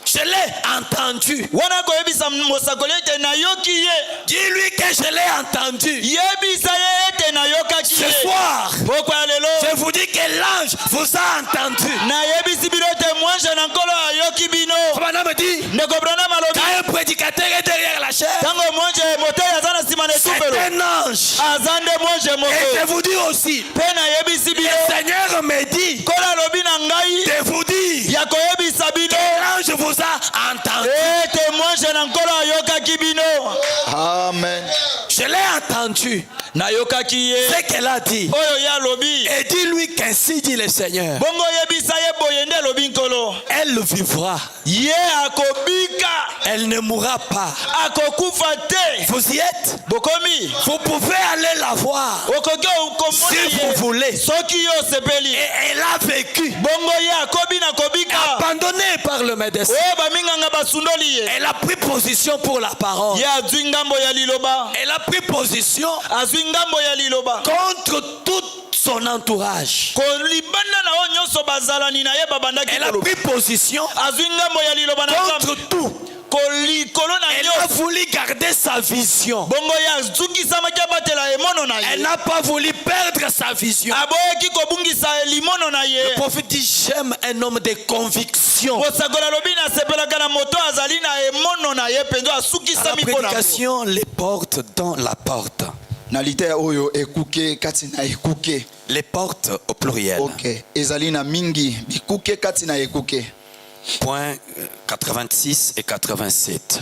Je l'ai entendu. Wana koyebisa mosakoli ete nayoki ye. Dis-lui que je l'ai entendu. Yebisa ye ete nayokaki Ce ye. soir, Poko ya lelo. je vous dis que l'ange vous a entendu. Nayebisi bino ete mwanje na nkolo ayoki bino. Frère me dit, Ndeko Branham alobi. quand un prédicateur est derrière la chair, Tango mwanje moteli aza na nsima na c'est esupelo. un ange. Aza nde mwanje Et je moko. vous dis aussi, Pe nayebisi bino. le Seigneur me dit Nkolo alobi na ngai. de vous dire Ya koyebisa bino. que l'ange vous a entendu. Ete mwanje na nkolo ayokaki bino. Amen. Je l'ai entendu. Nayokaki ye. Ce qu'elle a dit. Oyo ya lobi. Et dis-lui qu'ainsi dit le Seigneur. Bongo yebisa ye boye nde lobi nkolo. Elle vivra. Ye akobika. Elle ne mourra pas. Akokufa te. Vous y êtes? Bokomi. Vous pouvez aller la voir. Okoki okomona Si vous ye. voulez. Soki yo sepeli. Et elle a vécu. Bongo ye akobi na kobika. Abandonnée par le médecin. Oyo baminganga basundoli ye. Elle a pris position pour la parole. Ye azwi ngambo ya liloba. Elle a pris position Azwi ngambo ya liloba. contre tout son entourage. Kolibanda na oyo nyonso bazalani na ye babandaki Elle a koloba. pris position Azwi ngambo ya liloba na contre ngambo. tout. Kolikolo na Elle a nyonso. voulu garder sa vision. Bongo ye azukisamaki abatela emono na Elle ye. n'a pas voulu perdre sa vision. Aboyaki kobungisa limono na ye. Le prophète dit, j'aime un homme de conviction. Mosakola lobi na sepelaka na moto azali na emono na ye penzo À la asukisami mpo na prédication, les portes dans la porte. na lite oyo ekuke kati na ekuke. Les portes au pluriel. Ok, ezali na mingi bikuke kati na ekuke. Point 86 et 87.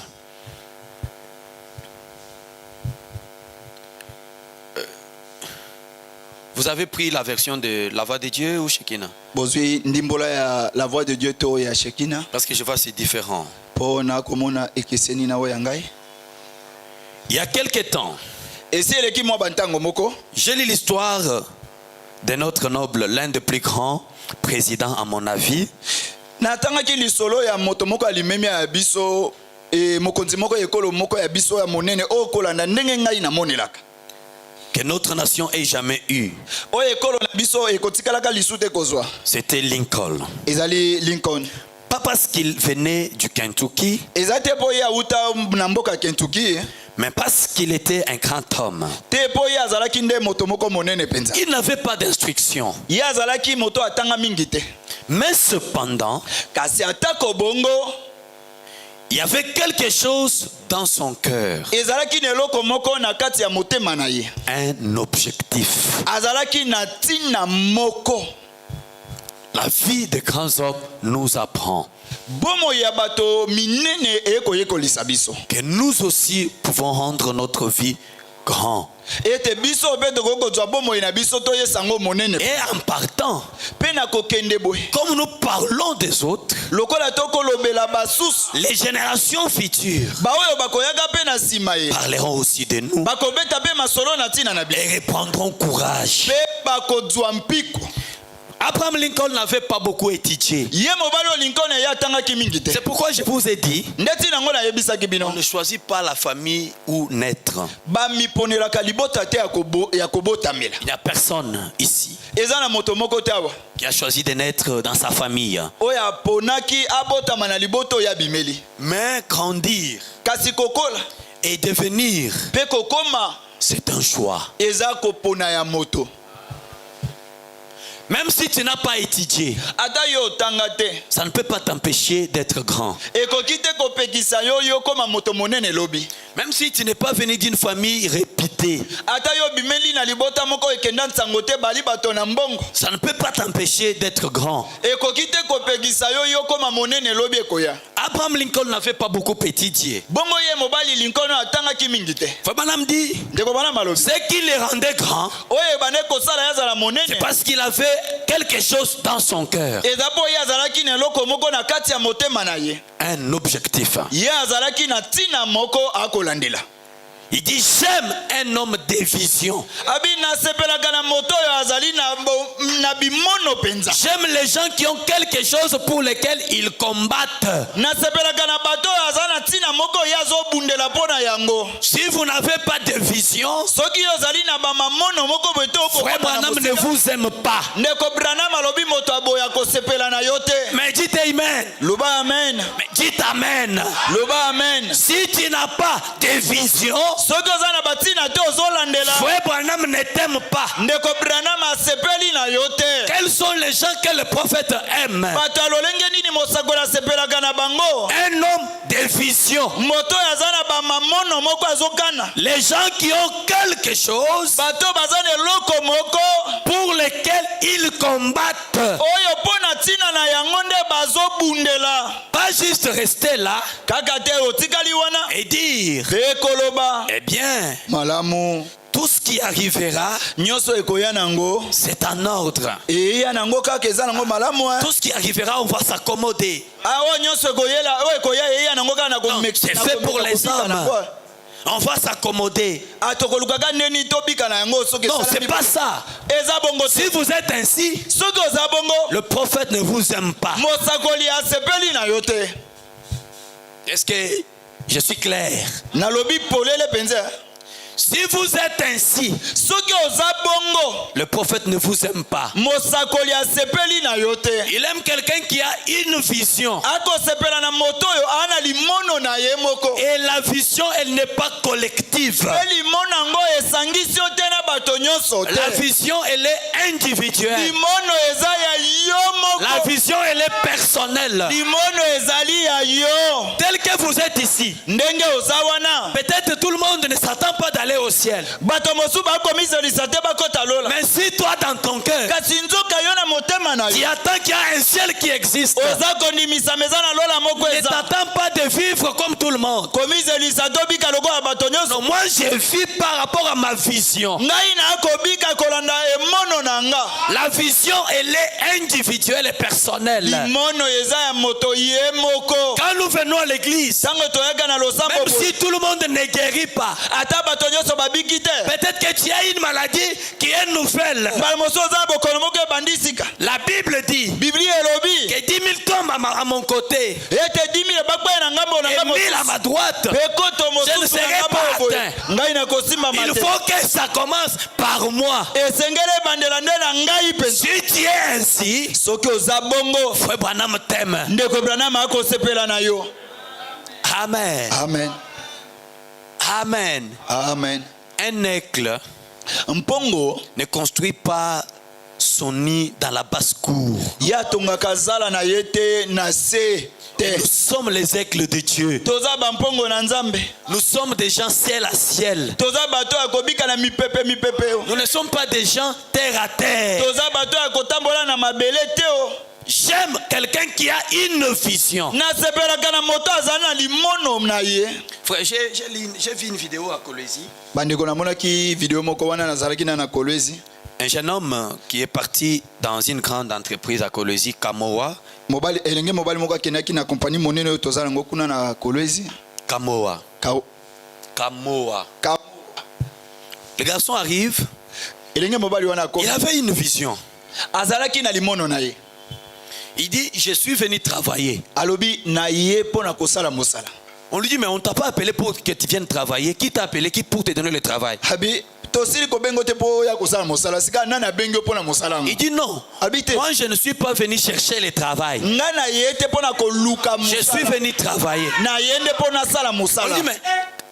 Vous avez pris la version de La Voix de Dieu ou Shekinah? Bozwi ndimbola ya la voix de Dieu to ya Shekina Parce que je vois c'est différent. po na komona ekeseni na oya ngai. Il y a quelque temps, Esi eleki mwa bantango moko j'ai lu l'histoire de notre noble, l'un des plus grands présidents à mon avis. natangaki lisolo ya moto moko alimemi ya biso mokonzi moko ekolo moko ya biso ya monene o kolanda ndenge ngai namonelaka Que notre nation ait jamais eu. o ekolo na biso ekotikalaka lisute kozwa C'était Lincoln. ezali Lincoln. Pas parce qu'il venait du Kentucky, eza te po ye auta na mboka Kentucky mais parce qu'il était un grand homme. te po ye azalaki nde moto moko monene penza Il n'avait pas d'instruction. ye azalaki moto atanga mingi te Mais cependant, kasi atako bongo il y avait quelque chose dans son cœur. ezalaki na eloko moko na kati ya motema na ye Un objectif. azalaki na ntina moko. La vie des grands hommes nous apprend Bomo ya bato minene ekoyekolisa biso que nous aussi pouvons rendre notre vie grand. ete biso mpe tokokozwa bomoi na biso toyesa yango monene Et en partant, mpe na kokende boye comme nous parlons des autres, lokola tokolobela basusu les générations futures baoyo bakoyaka mpe na nsima ye parleront aussi de nous bakobeta mpe masolo na ntina na biso et reprendront courage. mpe bakozwa mpiko. Abraham Lincoln n'avait pas beaucoup étudié. Ye mobali o Lincoln ye atangaki mingi te C'est pourquoi je vous ai dit, ndeti nango nayebisaki bino on ne choisit pas la famille où naître. bamiponelaka libota te ya kobotamela. Il n'y a personne ici Eza na moto moko te awa qui a choisi de naître dans sa famille. oyo aponaki abotama na liboto ya bimeli Mais grandir kasi kokola et devenir, mpe kokoma c'est un choix. eza kopona ya moto. Même si tu n'as pas étudié, ata yo otanga te ça ne peut pas t'empêcher d'être grand. ekoki te kopekisa yo yo koma moto monene lobi. Même si tu n'es pas venu d'une famille réputée, ata yo bimeli na libota moko ekenda nsango te bali bato na mbongo ça ne peut pas t'empêcher d'être grand. ekoki te kopekisa yo yo koma monene lobi ekoya. Abraham Lincoln n'avait pas beaucoup étudié. Bongo ye mobali Lincoln atangaki mingi te Fabanam dit, ndeko bana malobi ce qui le rendait grand, oyo ebane kosala ye azala c'est monene parce qu'il avait quelque chose dans son cœur. eza po ye azalaki na eloko moko na kati ya motema na ye Un objectif. ye azalaki na ntina moko akolandela. Il dit, j'aime un homme de vision. abi nasepelaka na moto oyo azali na bimono penza. J'aime les gens qui ont quelque chose pour lesquels ils combattent. nasepelaka na bato oyo aza na ntina moko ye azobundela mpo na yango. Si vous n'avez pas de vision, soki yo ozali na bamamono moko boye te Frère Branham ne vous aime pas. ndeko Branham alobi moto aboya kosepela na yo te. Mais dites amen. loba amen. Mais dites amen. loba amen. Si tu n'as pas de vision, soki oza na batina te ozolandela Frère Branham ne t'aime pas. ndeko Branham asepeli na yo te. Quels sont les gens que le prophète aime? bato alolenge nini mosakoli asepelaka na bango? Un homme de vision. moto oyo aza na bamamono moko azokana. Les gens qui ont quelque chose bato baza na eloko moko pour lesquels ils combattent. oyo mpo na ntina na yango nde bazobundela. Pas juste rester là kaka te otikali wana et dire, mpe koloba eh bien, malamu tout ce qui arrivera, nyonso ekoya nango c'est en ordre. eya nango kaka eza nango malamu. Tout ce qui arrivera, on va s'accommoder. oyo nyonso ekoyela oyo ekoya eya nango kaka na Non, c'est fait pour les hommes. On va s'accommoder. tokolukaka neni tobika na yango soki Non, c'est esalami. pas ça. eza bongo Si vous êtes ainsi, soki oza bongo le prophète ne vous aime pas. mosakoli asepeli na yo te. Est-ce que je suis clair? nalobi polele penza. Si vous êtes ainsi, soki oza bongo le prophète ne vous aime pas. mosakoli asepeli na yo te. Il aime quelqu'un qui a une vision. akosepela na moto oyo ana limono na ye moko. Et la vision, elle n'est pas collective. mpe limono yango esangisi yo te na bato nyonso La te. vision, elle est individuelle. limono eza ya yo La moko. vision, elle est personnelle. limono ezali ya yo. Tel que vous êtes ici, ndenge oza wana peut-être tout le monde ne s'attend pas d'aller au ciel. bato mosusu bakomiselisa te bakota lola. Mais si toi, dans ton cœur, kasi nzoka yo na motema na tu yo attends qu'il y a un ciel qui existe, oza kondimisa meza na lola moko ne eza t'attends pas de vivre comme tout le monde. komiselisa tobika lokola bato Non, nyonso. moi, je vis par rapport à ma vision. ngai nakobika kolanda emono na nga. La vision, elle est individuelle et personnelle. limono eza ya moto ye moko. Quand Quand nous venons à l'église, Tango toyaka na losambo même boye. si tout le monde ne guérit pas, Ata bato nyonso babiki te. peut-être que tu as une maladie qui est nouvelle. Bala mosusu oza na bokono moko ebandi sika. La Bible dit Biblia elobi. que 10 000 tombent à mon côté Ete 10 000 bakwaya na ngambo na et ngambo. 1000 à ma droite. Pekoto Je ne mosusu serai na ngambo pas boye. atteint. Ngai na kosimba Il mate. faut que ça commence par moi. Esengele bandela nde na ngai penza. Si tu es ainsi, Soki oza bongo. Frère Branham t'aime. Ndeko Branham akosepela na yo. Amen. Amen. Amen. Amen. Un aigle Mpongo ne construit pas son nid dans la basse-cour. ya tongaka zala na yete na se te. Nous sommes les aigles de Dieu. Toza ba mpongo na Nzambe. Nous sommes des gens ciel à ciel. Toza bato ya kobika na mipepe mipepe o. Nous ne sommes pas des gens terre à terre. Toza bato ya kotambola na mabele te o. J'aime quelqu'un qui a une vision. Nasepelaka na moto aza na limono na ye. Frère, j'ai vu une vidéo à Kolwezi. Bandeko namonaki video moko wana nazalaki na Kolwezi. Un jeune homme qui est parti dans une grande entreprise à Kolwezi, Kamoa. Mobali elenge mobali moko akendaki na compagnie monene oyo tozala ngo kuna na Kolwezi. Kamoa. Kamoa. Le garçon arrive. Elenge mobali wana Il avait une vision. azalaki na limono na ye. Il dit, je suis venu travailler. Alobi na ye pona kosala mosala. On lui dit, mais on ne t'a pas appelé pour que tu viennes travailler. Qui t'a appelé qui pour te donner le travail? Abi tosili ko bengo te po ya kosala mosala sika nana bengo pona mosala. Il dit non. Moi, je ne suis pas venu chercher le travail. Ngana ye te pona ko luka mosala. Je suis venu travailler. Na yende pona sala On mosala. lui dit, mais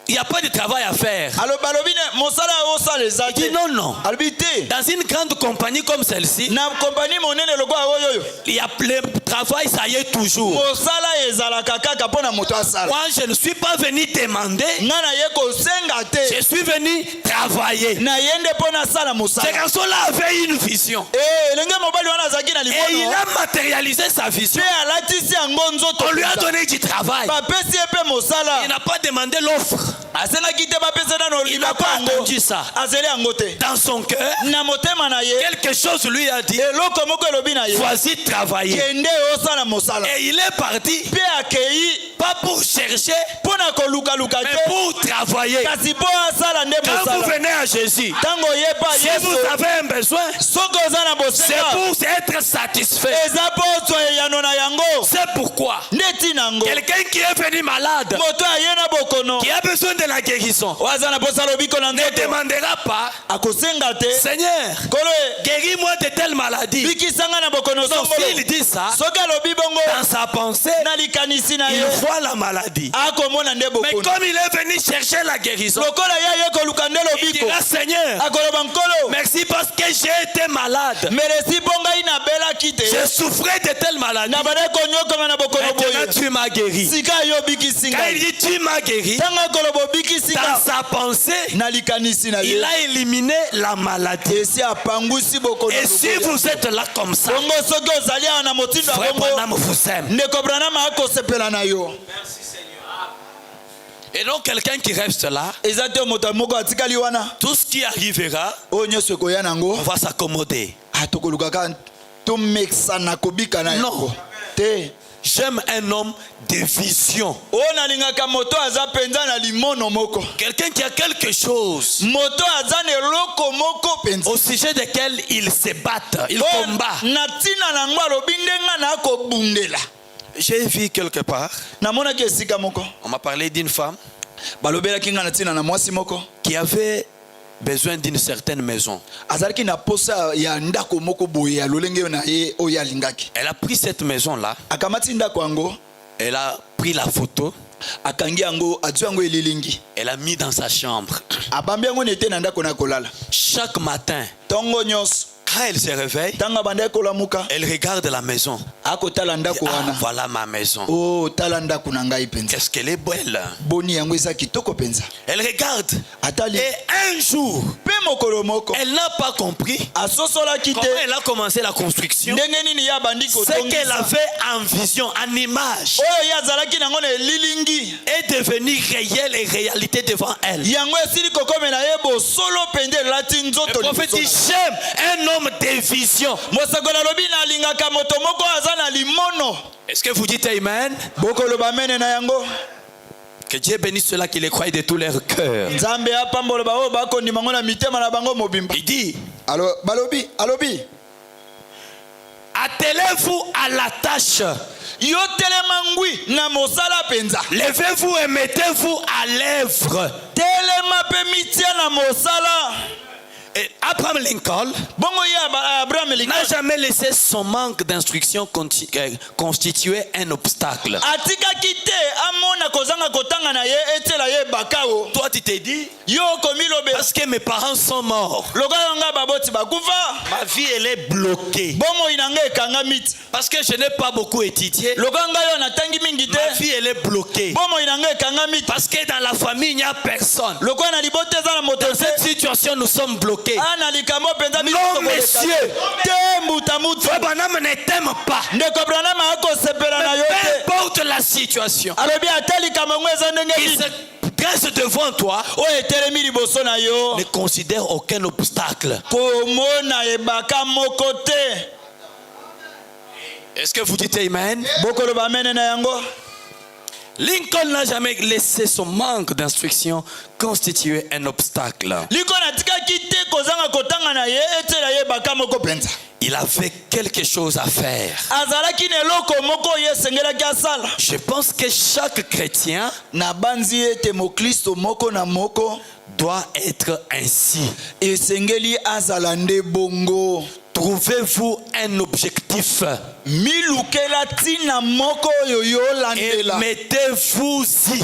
il n'y a pas de travail à faire. Alors balobine mosala o sala ezaki. Il dit non, non. Albité. Dans une grande compagnie comme celle-ci, Na compagnie monene loko oyo. il y a le travail, ça y est toujours. Mosala ezala kaka pona moto asala. Moi, je ne suis pas venu demander. Ngana ye ko senga te. Je suis venu travailler. Na yende pona sala mosala. Ce garçon-là avait une vision. Elenge mobali wana azaki na Et limono. il a matérialisé sa vision. Pe alatisi yango nzoto. On lui a donné du travail. Bapesi epe mosala. Il n'a pas demandé l'offre. Asenaki te bapesa na no Il n'a pas entendu ça. Azeli yango te. Dans son cœur, Na motema na ye. quelque chose lui a dit, Eloko moko elobi na ye. voici travailler. Kende osala mosala. Et il est parti, Pe akei pas pour chercher, pona koluka luka mais te. pour travailler. Kasi po asala nde Quand vous mosala. venez à Jésus, Tango yepa si Yesu. vous avez un besoin, Soko oza na c'est bosenga. pour être satisfait. Eza po so yano na yango. C'est pourquoi Ndeti nango. quelqu'un qui est venu malade, Moto aye na bokono. qui a besoin de la guérison, Waza na posa lobiko na ne nzoto. demandera pas, Akosenga te. Seigneur, Kolo guéris-moi de telle maladie. bikisanga na bokono Non, songolo. s'il dit ça, Soki alobi bongo. dans sa pensée, Na likanisi na il ye. voit la maladie. Akomona nde Mais bokono. comme il est venu chercher la guérison, Lokola ye koluka nde il lobiko. dira, Seigneur, Akoloba nkolo. merci parce que j'ai été malade. Meresi bongai na bela kite. Je souffrais de telle maladie. Na bade konyokoma na bokono Maintenant, boye. tu m'as guéri. Sika yo bikisinga. Quand il dit tu m'as guéri, Tanga kolobo dans bikisinga. sa pensée, Na likanisi na ye. il a éliminé la maladie. Esi apangusi bokono. Et si vous êtes là comme ça, Bongo soki ozali awa na motindo ya Frère bongo. Branham vous aime. Ndeko Branham akosepela na yo. Et donc quelqu'un qui reste là, Eza te moto moko atikali wana. tout ce qui arrivera, Oyo nyonso ekoya nango. on va s'accommoder. Tokolukaka tomekisa na kobika na Non. yango. Te. J'aime un homme de vision. Oyo nalingaka moto aza penza na limono moko. Quelqu'un qui a quelque chose Moto aza na eloko moko penza. au sujet desquels il se bat, il Oyo combat. na ntina nango alobi ndenga na akobundela. J'ai vu quelque part, Namonaki esika moko. on m'a parlé d'une femme Balobelaki nga na ntina na mwasi moko. qui avait besoin d'une certaine maison. Azalaki na posa ya ndako moko boye ya lolenge na ye oyo alingaki. Elle a pris cette maison-là, Akamati ndako yango. elle a pris la photo, Akangi yango adzwi yango elilingi. elle a mis dans sa chambre. Abambi yango nete na ndako na kolala. Chaque matin, Tongo nyonso. quand elle se réveille, Tanga banda kolamuka. elle regarde la maison. Akotala ndako Ah, wana. voilà ma maison. Oh, tala ndako na ngai penza. Qu'est-ce qu'elle est belle. Boni yango eza kitoko penza. Elle regarde. Atali. Et un jour, Pe mokolo moko Elle n'a pas compris asosolaki comment te elle a commencé la construction. ndenge nini ye abandi Ce qu'elle kotongisa avait en vision, en image, oyo ye azalaki nango na elilingi est devenue réelle et réalité devant elle. yango esili kokomela ye bosolo mpenza elati Le nzoto prophète dit, liboso na ye. j'aime un homme de vision. mosakoli alobi nalingaka moto moko aza na limono Est-ce que vous dites Amen? bokoloba mene na yango Que Dieu bénisse ceux-là qui les croient de tout leur cœur. nzambe apambola baoyo bakondima ngo na mitema na bango mobimba Il dit, alobi attelez-vous à la tâche. yo telema ngwi na mosala mpenza Levez-vous et mettez-vous à l'œuvre. telema mpe mitia na mosala Et Abraham Lincoln bongo ye abraham n'a lincoln jamais laissé son manque d'instruction constituer un obstacle. atikaki te amona kozanga kotanga na ye etela ye bakao Toi, tu t'es dit, yo komilobe parce que mes parents sont morts, lokola nga baboti bakufa ma vie elle est bloquée. bomoi na nga ekanga miti Parce que je n'ai pas beaucoup étudié, lokola nga yo natangi mingi ma te vie elle est bloquée. bomoi na nga ekanga miti Parce que dans la famille, il n'y a personne. lokola na libota eza na moto Dans cette te situation, nous sommes bloqués. ana likambo mpenza Non, messieurs. te mbuta mutu Frère Branham ne t'aime pas. ndeko branham akosepela na yo Peu te importe la situation, alobi ata likambo ngo eza ndenge il nini se dresse devant toi, oyo etelemi liboso na yo ne considère aucun obstacle. komona ebaka moko te Est-ce que vous dites Amen? bokoloba mene na yango Lincoln n'a jamais laissé son manque d'instruction constituer un obstacle. liko natikaki te kozanga kotanga na ye etela ye baka moko mpenza Il avait quelque chose à faire. azalaki na eloko moko ye esengelaki asala Je pense que chaque chrétien na banzi ete moklisto moko na moko doit être ainsi. esengeli azala nde bongo Trouvez-vous un objectif milukela ntina moko oyo et yolandela mettez-vous-y.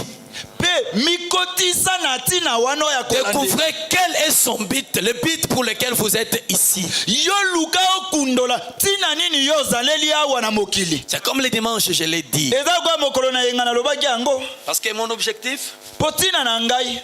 mpe mikotisa na ntina wana oyo akolandela Découvrez quel est son but, le but pour lequel vous êtes ici. yo luka okundola ntina nini yo ozaleli awa na mokili C'est comme le dimanche, je l'ai dit. eza kwa mokolo na yenga nalobaki yango Parce que mon objectif, mpo ntina na ngai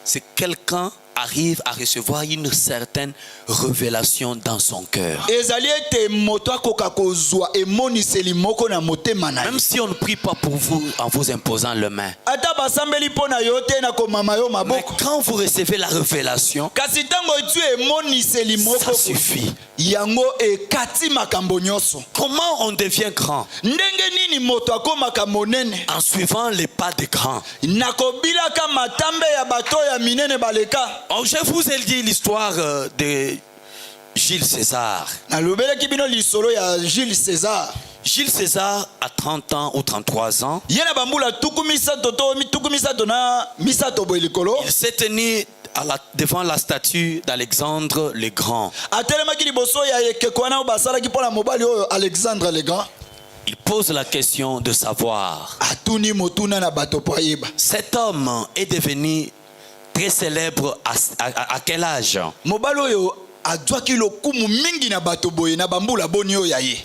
c'est que quelqu'un arrive à recevoir une certaine révélation dans son cœur. ezali ete moto akoka kozwa emoniseli moko na motema na ye Même si on ne prie pas pour vous en vous imposant les mains. ata basambeli mpo na yo te na komama yo Mais maboko quand vous recevez la révélation, kasi ntango etu emoniseli ça moko suffit. yango ekati makambo nyonso Comment on devient grand? ndenge nini moto akomaka monene En suivant les pas des grands. na kobilaka matambe ya bato ya minene baleka Oh, je vous ai dit l'histoire de Jules César. nalobelaki bino lisolo ya Jules César Jules César a 30 ans ou 33 ans. ye na bambula tuku misato na misato boye likolo Il s'est tenu devant la statue d'Alexandre le Grand. atelemaki liboso ya ekeko wana oyo basalaki mpo na mobali oyo Alexandre le Grand Il pose la question de savoir. atuni motuna na bato po ayeba Cet homme est devenu très célèbre à quel âge? mobali oyo azwaki lokumu mingi na bato boye na bambula boni oyo ya ye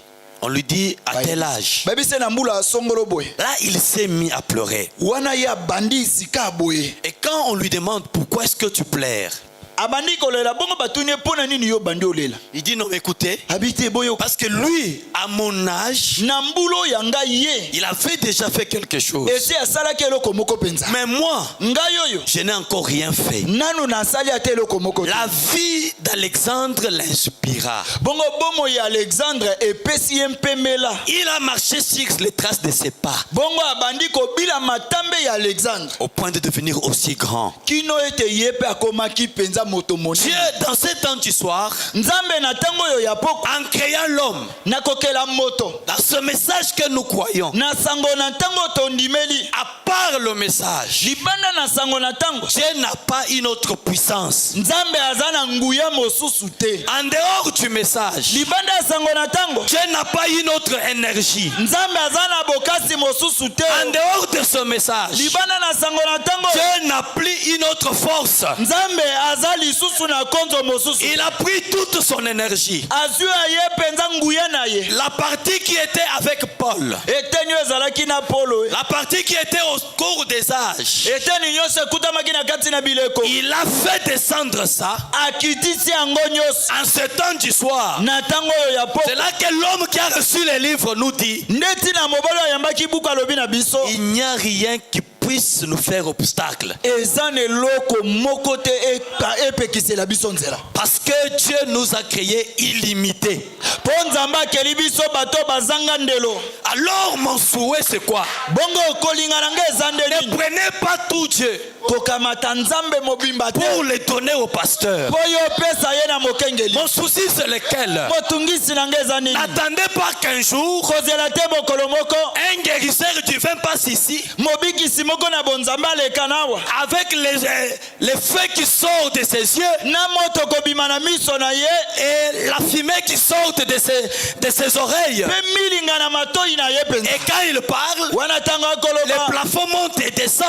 On lui dit à tel âge. bayebisi na mbula songolo boye Là, il s'est mis à pleurer. wana ye abandi esika boye Et quand on lui demande pourquoi est-ce que tu pleures, abandi kolela bongo batuni ye mpo na nini yo bandi olela il dit non, écoutez, abi te boyo parce que lui, à mon âge, na mbula oyo ya ngai ye il avait déjà fait quelque chose. esi asalaki eloko moko mpenza Mais moi, ngai oyo je n'ai encore rien fait. nanu nasali ata eloko moko te. La vie d'Alexandre l'inspira. bongo bomo ya Alexandre epesi ye mpemela Il a marché sur les traces de ses pas bongo abandi kobila matambe ya Alexandre au point de devenir aussi grand. kino ete ye mpe akomaki mpenza moto Dieu, monene dans ce temps du soir, nzambe na ntango oyo ya poko en créant l'homme, nakokela moto dans ce message que nous croyons, na sango na ntango tondimeli à part le message, libanda na sango na ntango Dieu n'a pas une autre puissance. nzambe aza na nguya mosusu te En dehors du message, libanda ya sango na ntango Dieu n'a pas une autre énergie. nzambe aza na bokasi En dehors de ce message, Dieu n'a plus une autre force. Il a pris toute son énergie. La partie qui était avec Paul, la partie qui était au cours des âges, il a fait descendre ça en ce temps du soir. C'est là que l'homme qui a reçu les livres nous dit: il n'y a rien qui puisse nous faire obstacle. Parce que Dieu nous a créés illimités. Alors mon souhait c'est quoi? Ne prenez pas tout Dieu pour le donner au pasteur. Mon souci c'est lequel? N'attendez pas qu'un jour un guérisseur du vin passe ici avec les feux qui sortent de ses yeux et la fumée qui sort de ses oreilles. Et quand il parle, le plafond monte et descend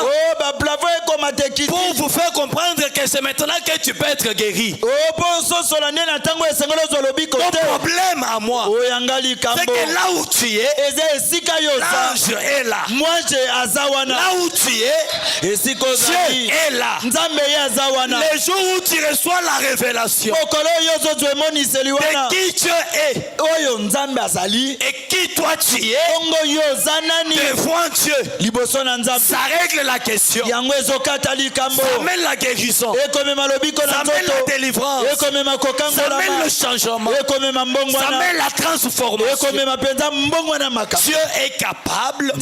pour vous faire comprendre que c'est maintenant que tu peux être guéri. Mon problème à moi, c'est que là où tu es, l'ange est là. Là où tu es, Dieu est là. Les jours où tu reçois la révélation de qui Dieu est et qui toi tu es devant Dieu, ça règle la question. Ça amène la guérison, ça amène la délivrance, ça amène le changement, ça amène la transformation. Dieu est capable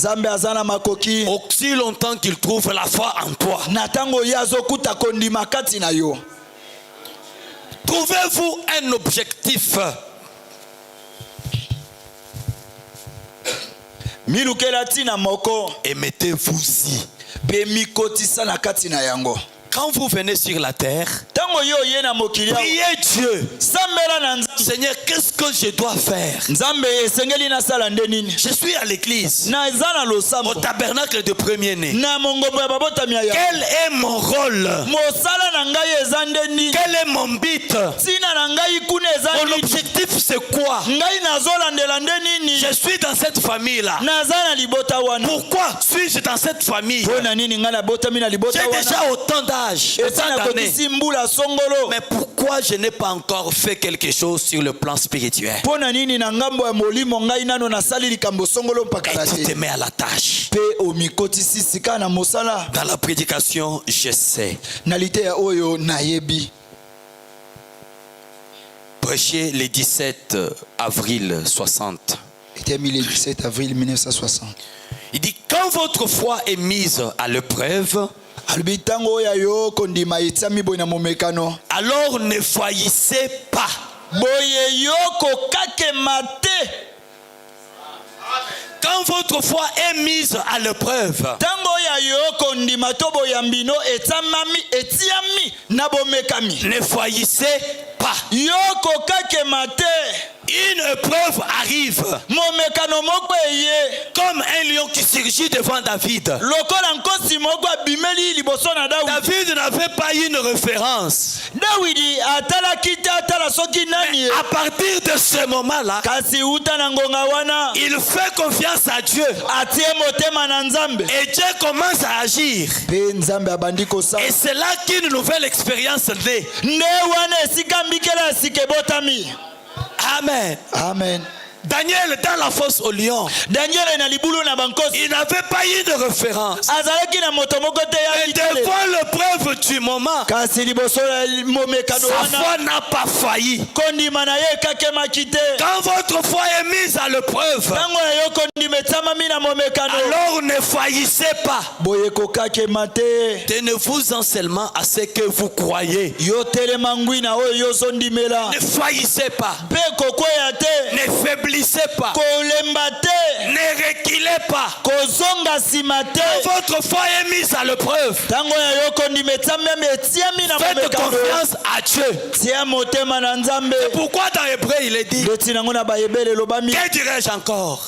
aussi longtemps qu'il trouve la foi en toi. Trouvez-vous un objectif et mettez-vous-y. Quand vous venez sur la terre, priez Dieu. Seigneur, qu'est-ce que je dois faire? Je suis à l'église, au tabernacle de premier-né. Quel est mon rôle? Quel est mon but? Mon objectif c'est quoi? Je suis dans cette famille-là. Pourquoi suis-je dans cette famille? J'ai déjà autant d'âge. Mais pourquoi je n'ai pas encore fait quelque chose sur le plan spirituel? Et tu te mets à la tâche. Dans la prédication, je sais. Prêcher le 17 avril 60. C'était le 17 avril 1960. Il dit: quand votre foi est mise à l'épreuve, alors ne faillissez pas. Quand votre foi est mise à l'épreuve, ne faillissez pas. Une épreuve arrive comme un lion qui surgit devant David. David n'avait pas une référence. Mais à partir de ce moment-là, il fait confiance à Dieu. Et Dieu commence à agir. Et c'est là qu'une nouvelle expérience naît. Amen. Amen. Daniel dans la fosse au lion, il n'avait pas eu de référence. Et devant l'épreuve du moment, sa foi n'a pas failli. Quand votre foi est mise à l'épreuve, alors ne faillissez pas. Tenez-vous-en seulement à ce que vous croyez. Ne faillissez pas. Ne faiblissez pas. Ne reculez pas. Quand votre foi est mise à l'épreuve, faites confiance à Dieu. C'est pourquoi dans Hébreu il est dit, que dirais-je encore?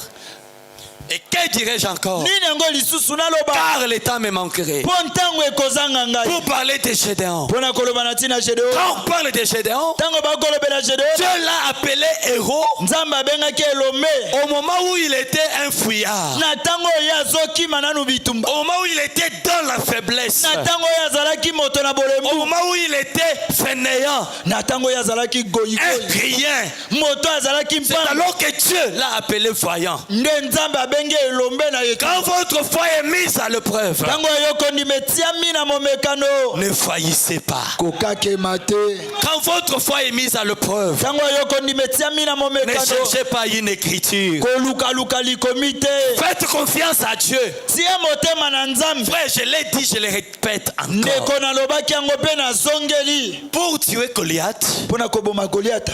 Et que dirais-je encore? nini yango lisusu naloba Car le temps me manquerait mpo ntango ekozanga ngai pour parler de Gédéon. mpona koloba na ntina Gédéon. Quand on parle de Gédéon, ntango bakolobela Gédéon, Dieu l'a appelé héros nzambe abengaki elombe au moment où il était un fouillard, na ntango oyo azokima nanu bitumba, au moment où il était dans la faiblesse, na ntango oyo azalaki moto na au bolembu, moment où il était fainéant, na ntango oyo azalaki goyigoyi, rien. moto azalaki C'est mpana, alors que Dieu l'a appelé voyant. nde nzambe abengi elombe na ye. Quand votre foi est mise à l'épreuve, ntango oyo kondima etiami na momekano, ne faillissez pas. kokakema te. Quand votre foi est mise à l'épreuve, ntango oyo kondima etiami na ne momekano, cherchez pas une écriture. kolukaluka likomi te. Faites confiance à Dieu. tie motema na nzambe. Frère, je l'ai dit, je le répète encore. ndeko nalobaki yango mpe nazongeli Pour tuer Goliath, mpona koboma Goliata.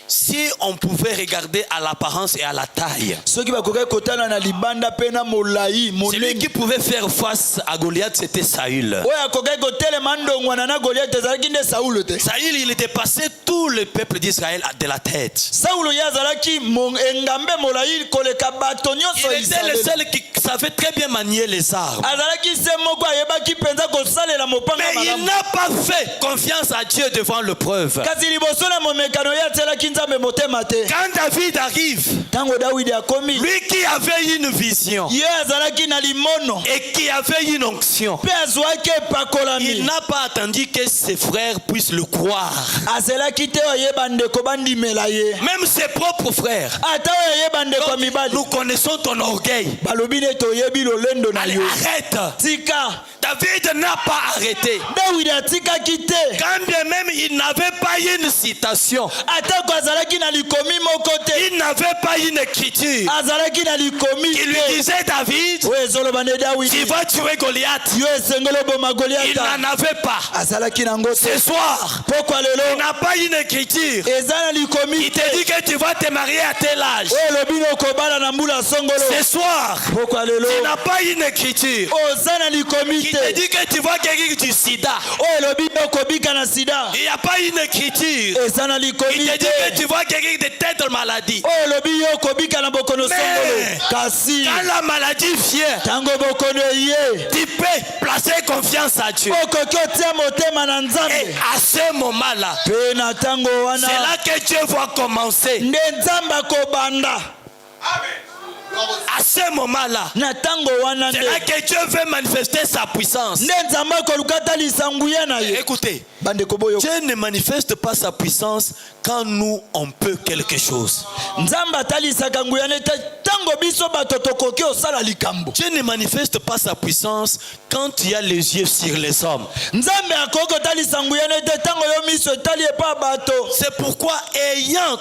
si on pouvait regarder à l'apparence et à la taille, soki bakokaki kotala na libanda mpe na molai celui qui monene, pouvait faire face à Goliath, c'était Saül. oyo akokaki kotelema ndongwana na Goliata ezalaki nde Saulo te. Saül, il dépassait tout le peuple d'Israël de la tête. Saulo ye azalaki engambe molai koleka bato Il nyonso ya était le Israele. seul qui savait très bien manier les armes. azalaki se moko ayebaki mpenza kosalela mopanga Mais il malamu. n'a pas fait confiance à Dieu devant l'épreuve. kasi liboso na momekano ye atielaki nzambe motema te. Quand David arrive, ntango Dawidi akomi, lui qui avait une vision ye azalaki na limono et qui avait une onction, mpe azwaki epakolami, il n'a pas attendu que ses frères puissent le croire. azelaki te oyeba ndeko bandimela ye. Même ses propres frères. ata oyo ayeba ndeko ya mibali Nous connaissons ton orgueil. balobi ne toyebi lolendo na Allez, yo. arrête. tika David n'a pas arrêté. Dawidi atikaki te Quand bien même il n'avait pas une citation, atako azalaki na likomi moko te, il n'avait pas une écriture. azalaki na likomi Il lui te disait, David, oyo ezoloba nde tu Dawidi vas tuer Goliath. yo esengeli oboma Il Goliata. n'en avait pas. azalaki nango te. Ce soir, pokwa il lelo n'a pas une écriture. eza na likomi Il te dit que tu vas te marier à tel âge. oyo elobi na okobala na mbula songolo. Ce soir, pokwa lelo il n'a pas une écriture. oza na likomi Il te te dit que tu vas guérir du sida. oyo elobi na okobika na sida. Il n'y a pas une écriture. eza na Il likomi te dit que te tu vas guérir de telles maladies. oyo elobi yo okobika na bokono songolo. kasi Quand la maladie vient, ntango bokono eye tu peux placer confiance à Dieu. okoki otia motema na Et nzambe. à ce moment-là, mpe na ntango c'est wana là que Dieu va commencer. nde nzambe akobanda. À ce moment-là, na ntango wana c'est là nde que Dieu veut manifester sa puissance. nde nzambe akoluka atalisa nguya na ye. Écoutez, bandeko boyo Dieu ne manifeste pas sa puissance quand nous on peut quelque chose. nzambe atalisaka nguya na ye te ntango biso bato tokoki osala likambo. Dieu ne manifeste pas sa puissance quand il y a les yeux sur les hommes. nzambe akoki kotalisa nguya na ye te ntango yo miso etali epa bato. C'est pourquoi, ayant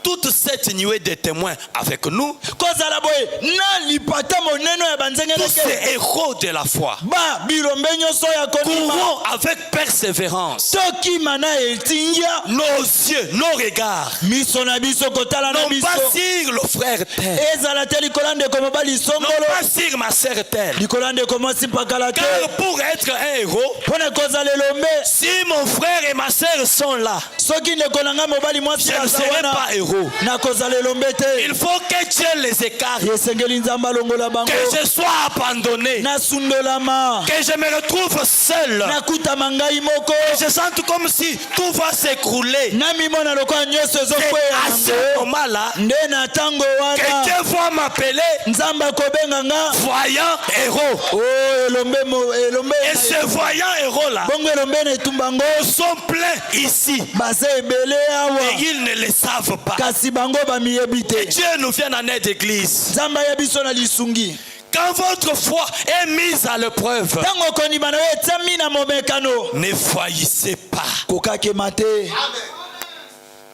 toute cette nuée de témoins avec nous, kozala boye na lipata monene ya tous banzengeleke ces héros de la foi, ba bilombe nyonso ya kondima courons avec persévérance tokima na etingia nos yeux, nos regards, miso na biso kotala na non biso pas sur le frère tel, ezala te likolo ya ndeko mobali non songolo pas sur ma sœur tel. likolo ya ndeko mwasi mpakala te Car pour être un héros, mpona kozala elombe si mon frère et ma sœur sont là, soki ndeko na ngai mobali mwasi je ne aza serai wana pas héros. nakozala elombe te. Il faut que Dieu les écarte, esengeli nzambe alongola bango que je sois abandonné, nasundolama que je me retrouve seul, nakutama ngai moko que je sente comme si tout va s'écrouler. namimona lokola nyonso C'est ezokweya à ce nango moment-là nde na ntango que wana Dieu va m'appeler nzambe akobenga nga voyant héros. oyo elombe Et ce voyant héros-là, bongo elombe na etumba ngo sont pleins ici. baza ebele awa Et ils ne le savent pas. kasi bango bamiyebi te. Dieu nous vient en aide, église. nzambe ayebi so na lisungi Quand votre foi est mise à l'épreuve, ntango kondima na yo etiami na momekano ne faillissez pas. kokakema te.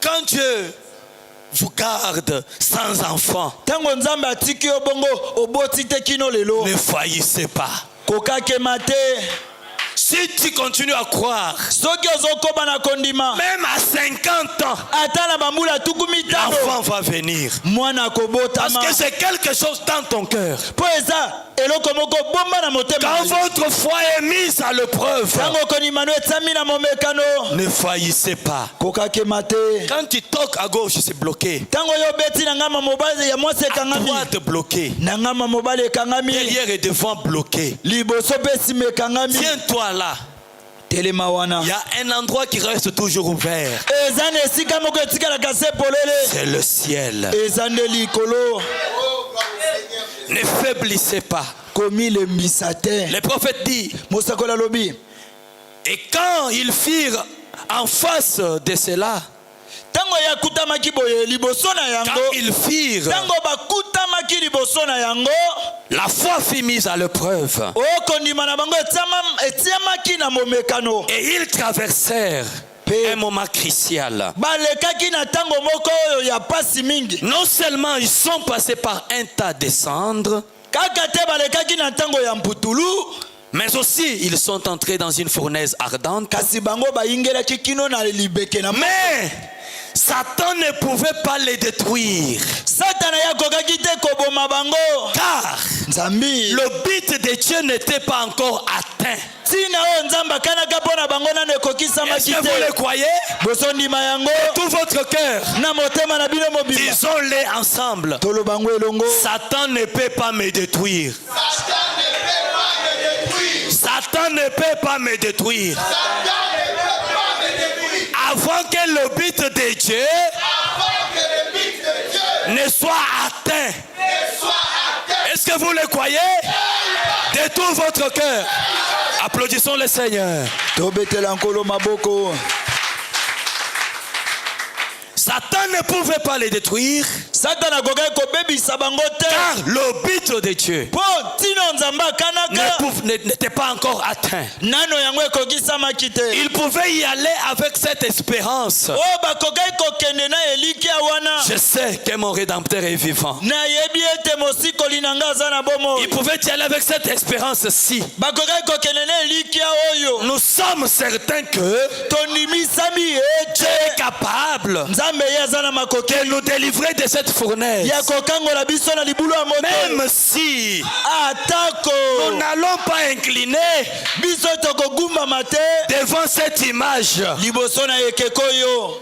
Quand Dieu vous garde sans enfant, ntango nzambe atiki yo bongo oboti te kino lelo ne faillissez pas. kokakema te. Si tu continues à croire, soki ozokoba na kondima même à 50 ans, ata na bambula tuku mitano l'enfant va venir. mwana Parce akobotama que c'est quelque chose dans ton cœur. mpo eza eloko moko bomba na motema. Quand votre foi est mise à l'épreuve, Tango konimano etami na momekano. ne faillissez pas. Kokakema te. Quand tu toques à gauche, c'est bloqué. Tango yo beti na ngama mobali ya mwase À kangami. droite, bloqué. Na ngama mobali kangami. Derrière et devant, bloqué. Liboso pesi me kangami. Tiens-toi là. Telema wana. Il y a un endroit qui reste toujours ouvert. Ezane esika moko etikala kase polele. C'est le ciel. Ezande likolo. Ne faiblissez pas. Komi le misate. Le prophète dit, Mosakola lobi. et quand ils firent en face de cela, Tango ya kutamaki boye liboso na quand yango. ils firent, Tango bakutamaki liboso na yango. la foi fut mise à l'épreuve. O kondima na bango etiamaki na momekano. Et ils traversèrent un moment crucial. Balekaki na tango moko oyo ya pasi mingi. Non seulement ils sont passés par un tas de cendres, Kaka te balekaki na tango ya mputulu. mais aussi ils sont entrés dans une fournaise ardente. Kasi bango bayingelaki kino na libeke na. Mais Satan ne pouvait pas les détruire. Satana ya kokaki te koboma bango. Car Nzambi. le but de Dieu n'était pas encore atteint. Tina o nzamba kanaka pona bango na nekokisa Est-ce que makite. vous le croyez? Boso ndima yango. Tout votre cœur. Na motema na bino mobima. Disons-les ensemble. Tolo bango elongo. Satan ne peut pas me détruire. Satan ne peut pas me détruire. Avant que le but de Dieu ne soit atteint. Est-ce que vous le croyez? De tout votre cœur. Applaudissons le Seigneur. Tobetela nkolo maboko. Satan ne pouvait pas les détruire. Satana kokaki kobebisa bango te. Car le but de Dieu Po tino nzamba kanaka. n'était pas encore atteint. Nano yango ekokisamaki te. Il pouvait y aller avec cette espérance. O bakokaki kokende na eliki wana. Je sais que mon Rédempteur est vivant. Nayebi ete mosikoli na nga aza na bomo. Il pouvait y aller avec cette espérance-ci. Bakokaki kokende na eliki oyo. Nous sommes certains que Tonimisami Dieu ete. est capable Nzambe ye aza na makoki. de nous délivrer de cette fournaise. Ya kokangola biso na libulu ya moto. Même si Atako. nous n'allons pas incliner Biso tokogumbama te. devant cette image, Liboso na ekeko yo.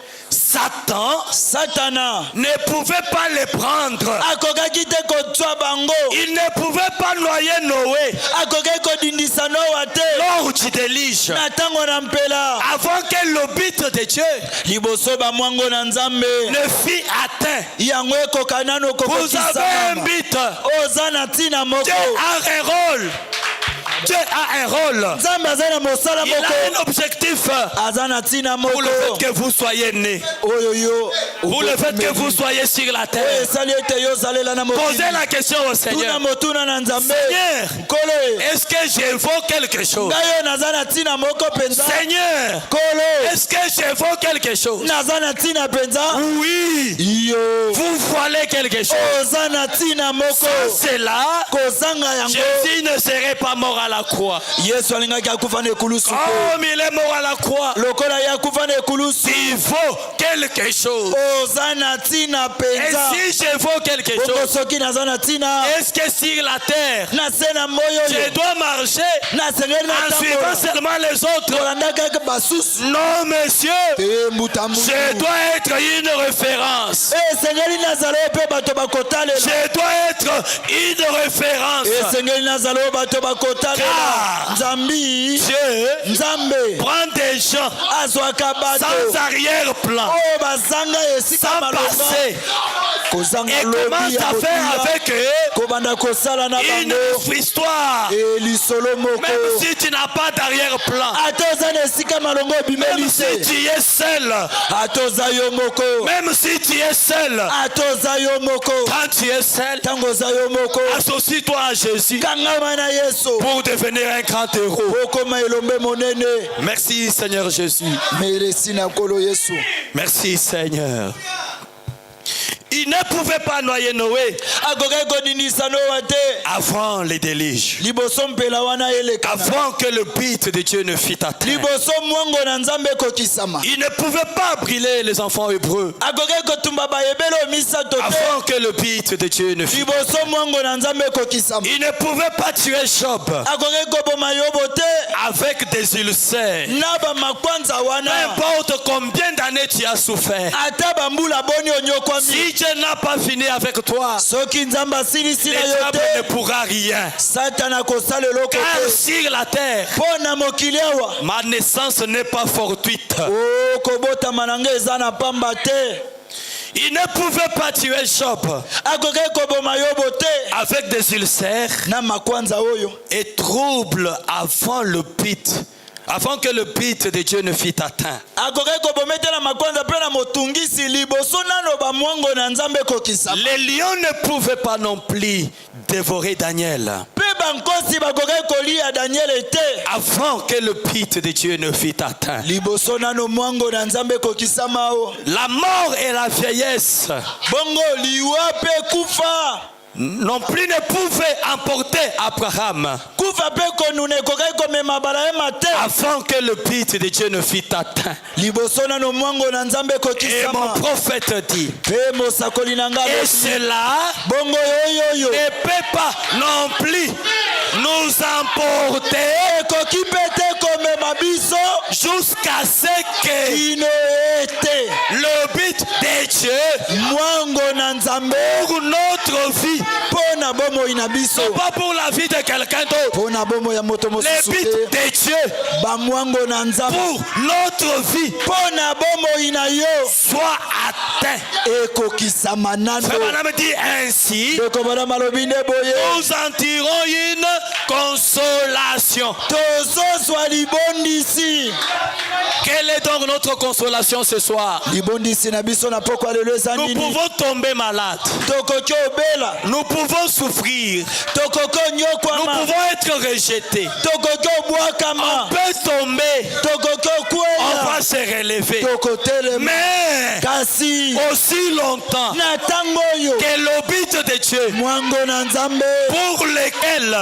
Satana ne pouvait pas les prendre. akokaki te kotswa bango. Il ne pouvait pas noyer Noé Akokaki kodindisa Noa te. lors du déluge. Na tango na mpela. Avant que le but de Dieu Liboso ba mwango na Nzambe. ne fût atteint. Yango ekoka nano Vous kokokisa. avez un but. Oza na tina moko. Dieu a un rôle. Dieu a un rôle. Nzambe aza na mosala Il a moko. un objectif Aza na tina pour le moko. fait que vous soyez nés. Oyo yo. Pour le fait que vous soyez sur la terre. Esali ete yo zalela na mokili. Posez la question au Tuna Seigneur. motuna na Nzambe. Seigneur, Kolo. est-ce que j'évoque quelque chose? Ngayo naza na tina moko penza. Seigneur, Kolo. est-ce que j'évoque quelque chose? Naza na tina penza. Oui. Yo. Vous voilez quelque chose. Oza na tina moko. Sans cela, Kozanga yango. Jésus ne serait pas mort à la croix. Yesu alingaki akufa na ekulusu te. Comme il est mort à la croix, Lokola ye akufa na ekulusu. il vaut quelque chose. Oza na tina Et penza. si je vaux quelque Bongo chose, soki naza na tina. est-ce que sur la terre, Na se na moyo je yo. dois marcher Na sengeli na en suivant tambola. seulement les autres? Kolanda kaka basusu. Non, monsieur, Te muta mutu. je dois être une référence. Esengeli nazala yo mpe bato bakotalela. Je dois être une référence. Esengeli nazala yo bato bakotalela. Car Nzambi. Dieu Nzambe. prend des gens Azwaka bato. sans arrière-plan, Oyo bazanga esika sans malonga. passé, Kozanga et lobi commence ya à faire kotumba. avec eux Kobanda kosala na une bango. histoire. Elisolo moko. Même si tu n'as pas d'arrière-plan, Ata oza na esika malongo obimeli même si se. tu es seul, Ata oza yo moko. même si tu es seul, Ata oza yo moko. quand tu es seul, Ntango oza yo moko. associe-toi à Jésus Kangama na Yesu. pour devenir un grand héros. Okoma elombe monene. Merci Seigneur Jésus. Meresi na nkolo Yesu. Merci Seigneur. Il ne pouvait pas noyer Noé akoki kodindisa Noa te avant les déluges. liboso mpela wana elekana Avant que le but de Dieu ne fût atteint. liboso mwango na Nzambe ekokisama Il ne pouvait pas brûler les enfants hébreux akoki kotumba bayebele misato te avant que le but de Dieu ne fût atteint. liboso mwango na Nzambe ekokisama Il ne pouvait pas tuer Job akoki koboma Yobo te avec des ulcères. na bamakwanza Peu wana importe combien d'années tu as souffert. ata bambula boni onyokwami Si Dieu n'a pas fini avec toi, soki Nzambe asilisi le na yo diable ne te pourra rien. satana akosala eloko Car te sur la terre, mpo na mokili awa ma naissance n'est pas fortuite. kobotama na ngai eza na pamba te Il ne pouvait pas tuer Job akoki koboma Yobo te avec des ulcères na makwanza oyo et troubles avant que le but de Dieu ne fût atteint. akoki kobometela makwanza mpe na motungisi liboso nano bamwango na Nzambe ekokisama Les lions ne pouvaient pas non plus dévorer Daniel mpe bankosi bakoki kolia Daniele te avant que le but de Dieu ne fût atteint. liboso nano mwango na Nzambe ekokisama o La mort et la vieillesse bongo liwa mpe kufa non plus ne pouvaient emporter Abraham kufa mpe konuna ekoki komema balahema te avant que le but de Dieu ne fût atteint. liboso nano mwango na Nzambe Et mon ekokisama prophète dit, mpe mosakoli na ngai et cela bongo oyoyo ne peut pas non plus nous emporter ekoki mpe te komema biso jusqu'à ce que kino ete le but de Dieu mwango na Nzambe pour notre vie, mpo na bomoi na biso pas pour la vie de quelqu'un d'autre, mpo na bomoi ya moto le mosusu but te de Dieu bamwango na Nzambe pour notre vie mpo na bomoi na yo soit atteint. ekokisama nano Frère Branham dit ainsi, ndeko bana malobi nde boye nous en tirons une consolation. tozozwa libondisi Quelle est donc notre consolation ce soir? libondisi na biso na pokwa lelo eza Nous nini pouvons tomber malades, tokoki obela nous pouvons souffrir, tokoki nous onyokwama pouvons être rejetés, tokoki on obwakama peut tomber, tokoki on okweya va se relever. tokotelema Mais kasi aussi longtemps na ntango oyo que le but de Dieu mwango na Nzambe pour lequel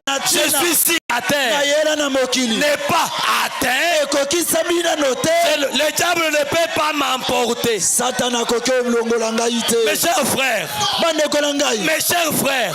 na je tina suis ici à terre nayela na mokili n'est pas atteint, ekokisami nano te le diable ne peut pas m'emporter. satana akoki olongola ngai Mes te chers frères, bandeko na ngai mes chers frères,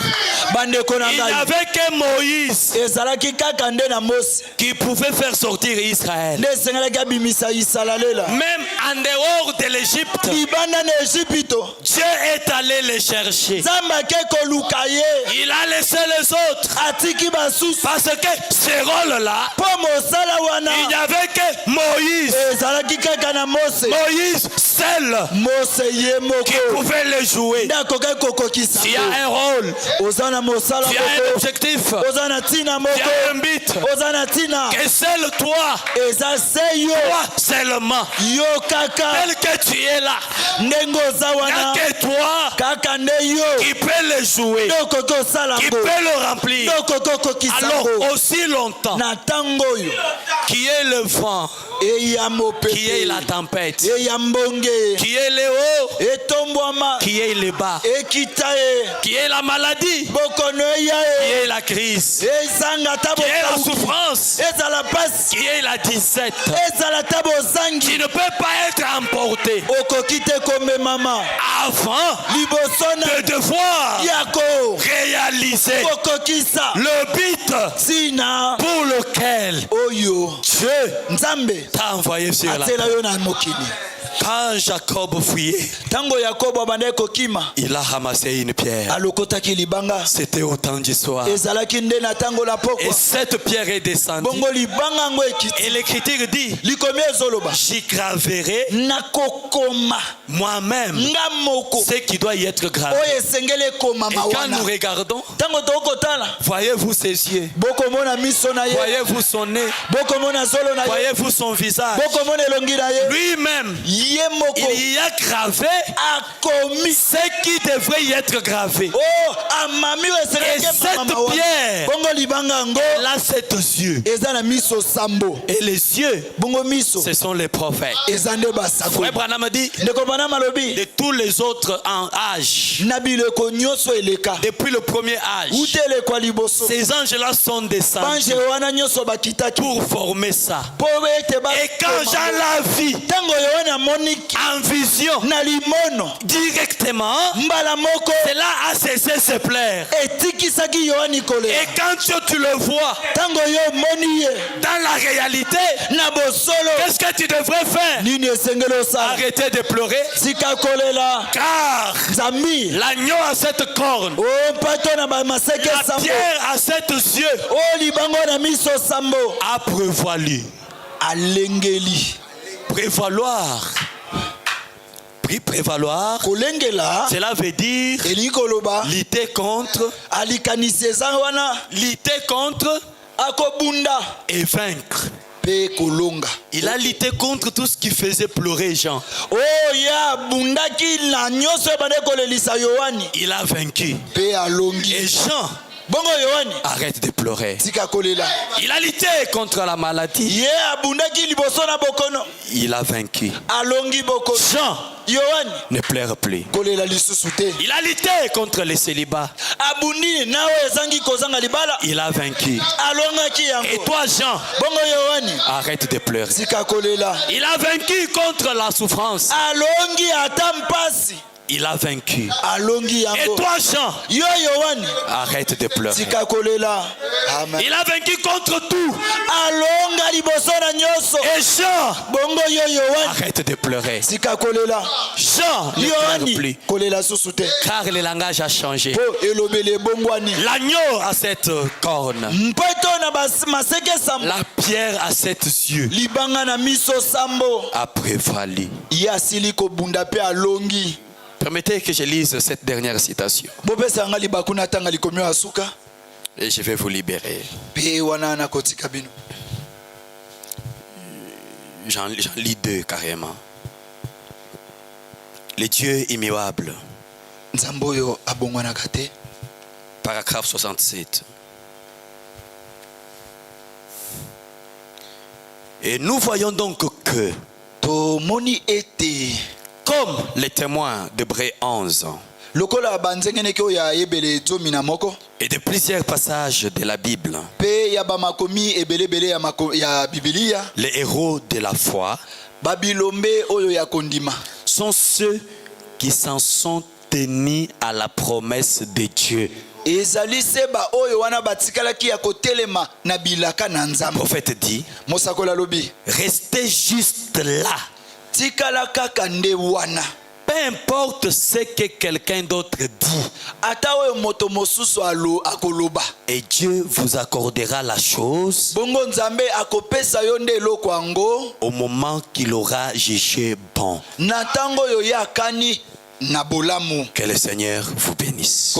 bandeko na il n'y ngai avait que Moïse ezalaki kaka nde na Mose qui pouvait faire sortir Israël. nde esengelaki abimisa isalalela Même en dehors de l'Égypte, libanda na Ejipito Dieu est allé les chercher. Nzambe ake koluka ye Il a laissé les autres. atiki basusu Parce que ce rôle-là, mpo mosala wana il n'y avait que Moïse. ezalaki kaka na Mose Moïse seul Mose ye qui moko pouvait le jouer. nde akoki kokokisa Tu as un rôle, oza na mosala tu as un moko objectif, oza na ntina tu moko as un but. oza na ntina Que seul toi, eza se yo toi seulement, yo kaka tel que tu es là, ndenge oza il n'y wana a que toi kaka nde yo qui peut le jouer, nde okoki osala qui ngo peut le remplir. nde okoki okokisa Alors, ngo aussi longtemps na ntango oyo qui est le vent, eya qui est mopepe la tempête, eya mbonge qui est le haut, etombwama qui est le bas, ekita ye qui est la maladie, bokono eya qui ye est la crise, ezanga ta qui est la bokauki souffrance, ezala pasi qui est la disette, ezala ta qui bozangi ne peut pas être emporté okoki te komemama avant liboso na de devoir yako réaliser kokokisa le but ntina pour lequel oyo Dieu Nzambe t'a envoyé sur la atiela terre. yo na mokili Quand Jacob fuyait, ntango yakobo abandaki kokima il a ramassé une pierre. alokotaki libanga C'était au temps du soir. ezalaki nde na ntango na Et pokwa cette pierre est descendue. bongo libanga yango ekiti Et l'écriture dit, likomi ezoloba j'y graverai nakokoma moi-même nga moko ce qui doit y être gravé. oyo esengeli Et ekomama quand wana nous regardons, ntango tokotala voyez-vous ses yeux, bokomona miso na ye voyez-vous son nez, bokomona zolo na ye voyez-vous son visage. bokomona elongi na ye Lui-même, ye moko il y a gravé akomi ce qui devrait y être gravé. oh amami oyo Et esengelaki cette emamama wana pierre bongo là 7 yeux. Et les yeux, ce sont les prophètes. Frère Branham dit, de tous les autres en âge, depuis le premier âge, ces anges-là sont descendus pour former ça. Et quand Jean l'a vu en vision directement, cela a cessé de se plaire. Et quand tu le vois dans la réalité, qu'est-ce que tu devrais faire? Arrêter de pleurer, car l'agneau a cette corne, la pierre a 7 yeux, a prévalu. Prévaloir, cela veut dire lutter contre et vaincre. Il a lutté contre tout ce qui faisait pleurer Jean. Il a vaincu. Et Jean, arrête de pleurer. Il a lutté contre la maladie. Il a vaincu. Jean ne pleure plus. Il a lutté contre les célibats. Il a vaincu. Et toi Jean, arrête de pleurer. Il a vaincu contre la souffrance. Il a vaincu. Et toi Jean, arrête de pleurer. Il a vaincu contre tout. Et Jean, arrête de pleurer. Jean ne pleure plus, car le langage a changé. L'agneau a cette corne, la pierre a 7 yeux, a prévalu. Permettez que je lise cette dernière citation et je vais vous libérer. J'en lis 2 carrément. Le Dieu immuable. Paragraphe 67. Et nous voyons donc que, comme les témoins d'Hébreux 11 et de plusieurs passages de la Bible, les héros de la foi sont ceux qui s'en sont tenus à la promesse de Dieu. Le prophète dit, restez juste là. Peu importe ce que quelqu'un d'autre dit, et Dieu vous accordera la chose au moment qu'il aura jugé bon. Que le Seigneur vous bénisse.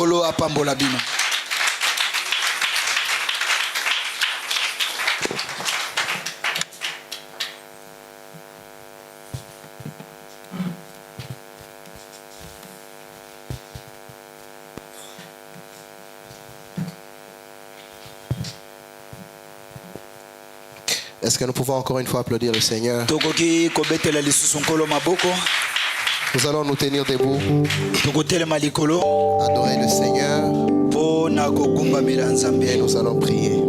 Est-ce que nous pouvons encore une fois applaudir le Seigneur? Nous allons nous tenir debout, adorer le Seigneur, et nous allons prier.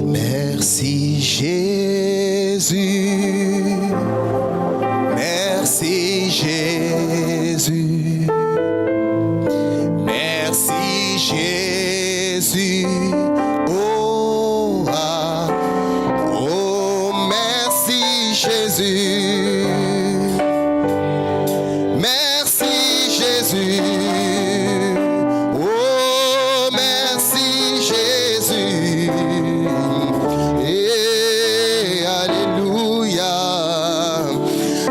Merci Jésus, merci Jésus, merci Jésus. Jésus, merci Jésus, oh merci Jésus, et alléluia,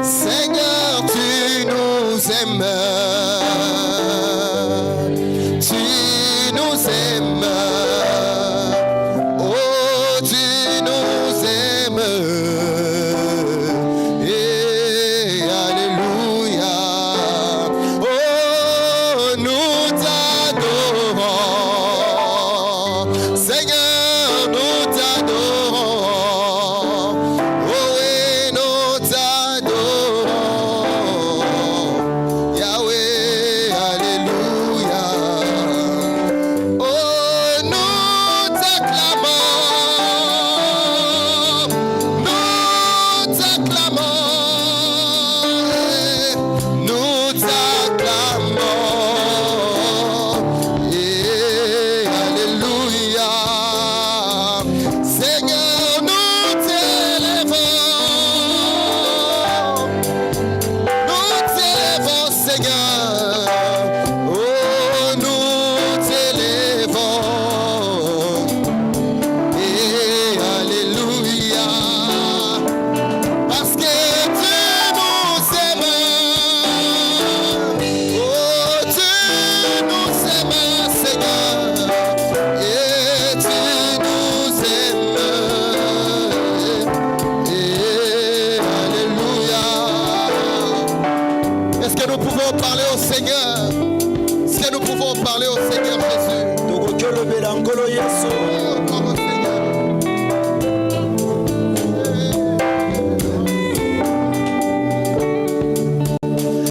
Seigneur tu nous aimes, oh tu nous aimes. Alléluia, oh nous t'adorons. parler au Seigneur? Est-ce que nous pouvons parler au Seigneur Jésus?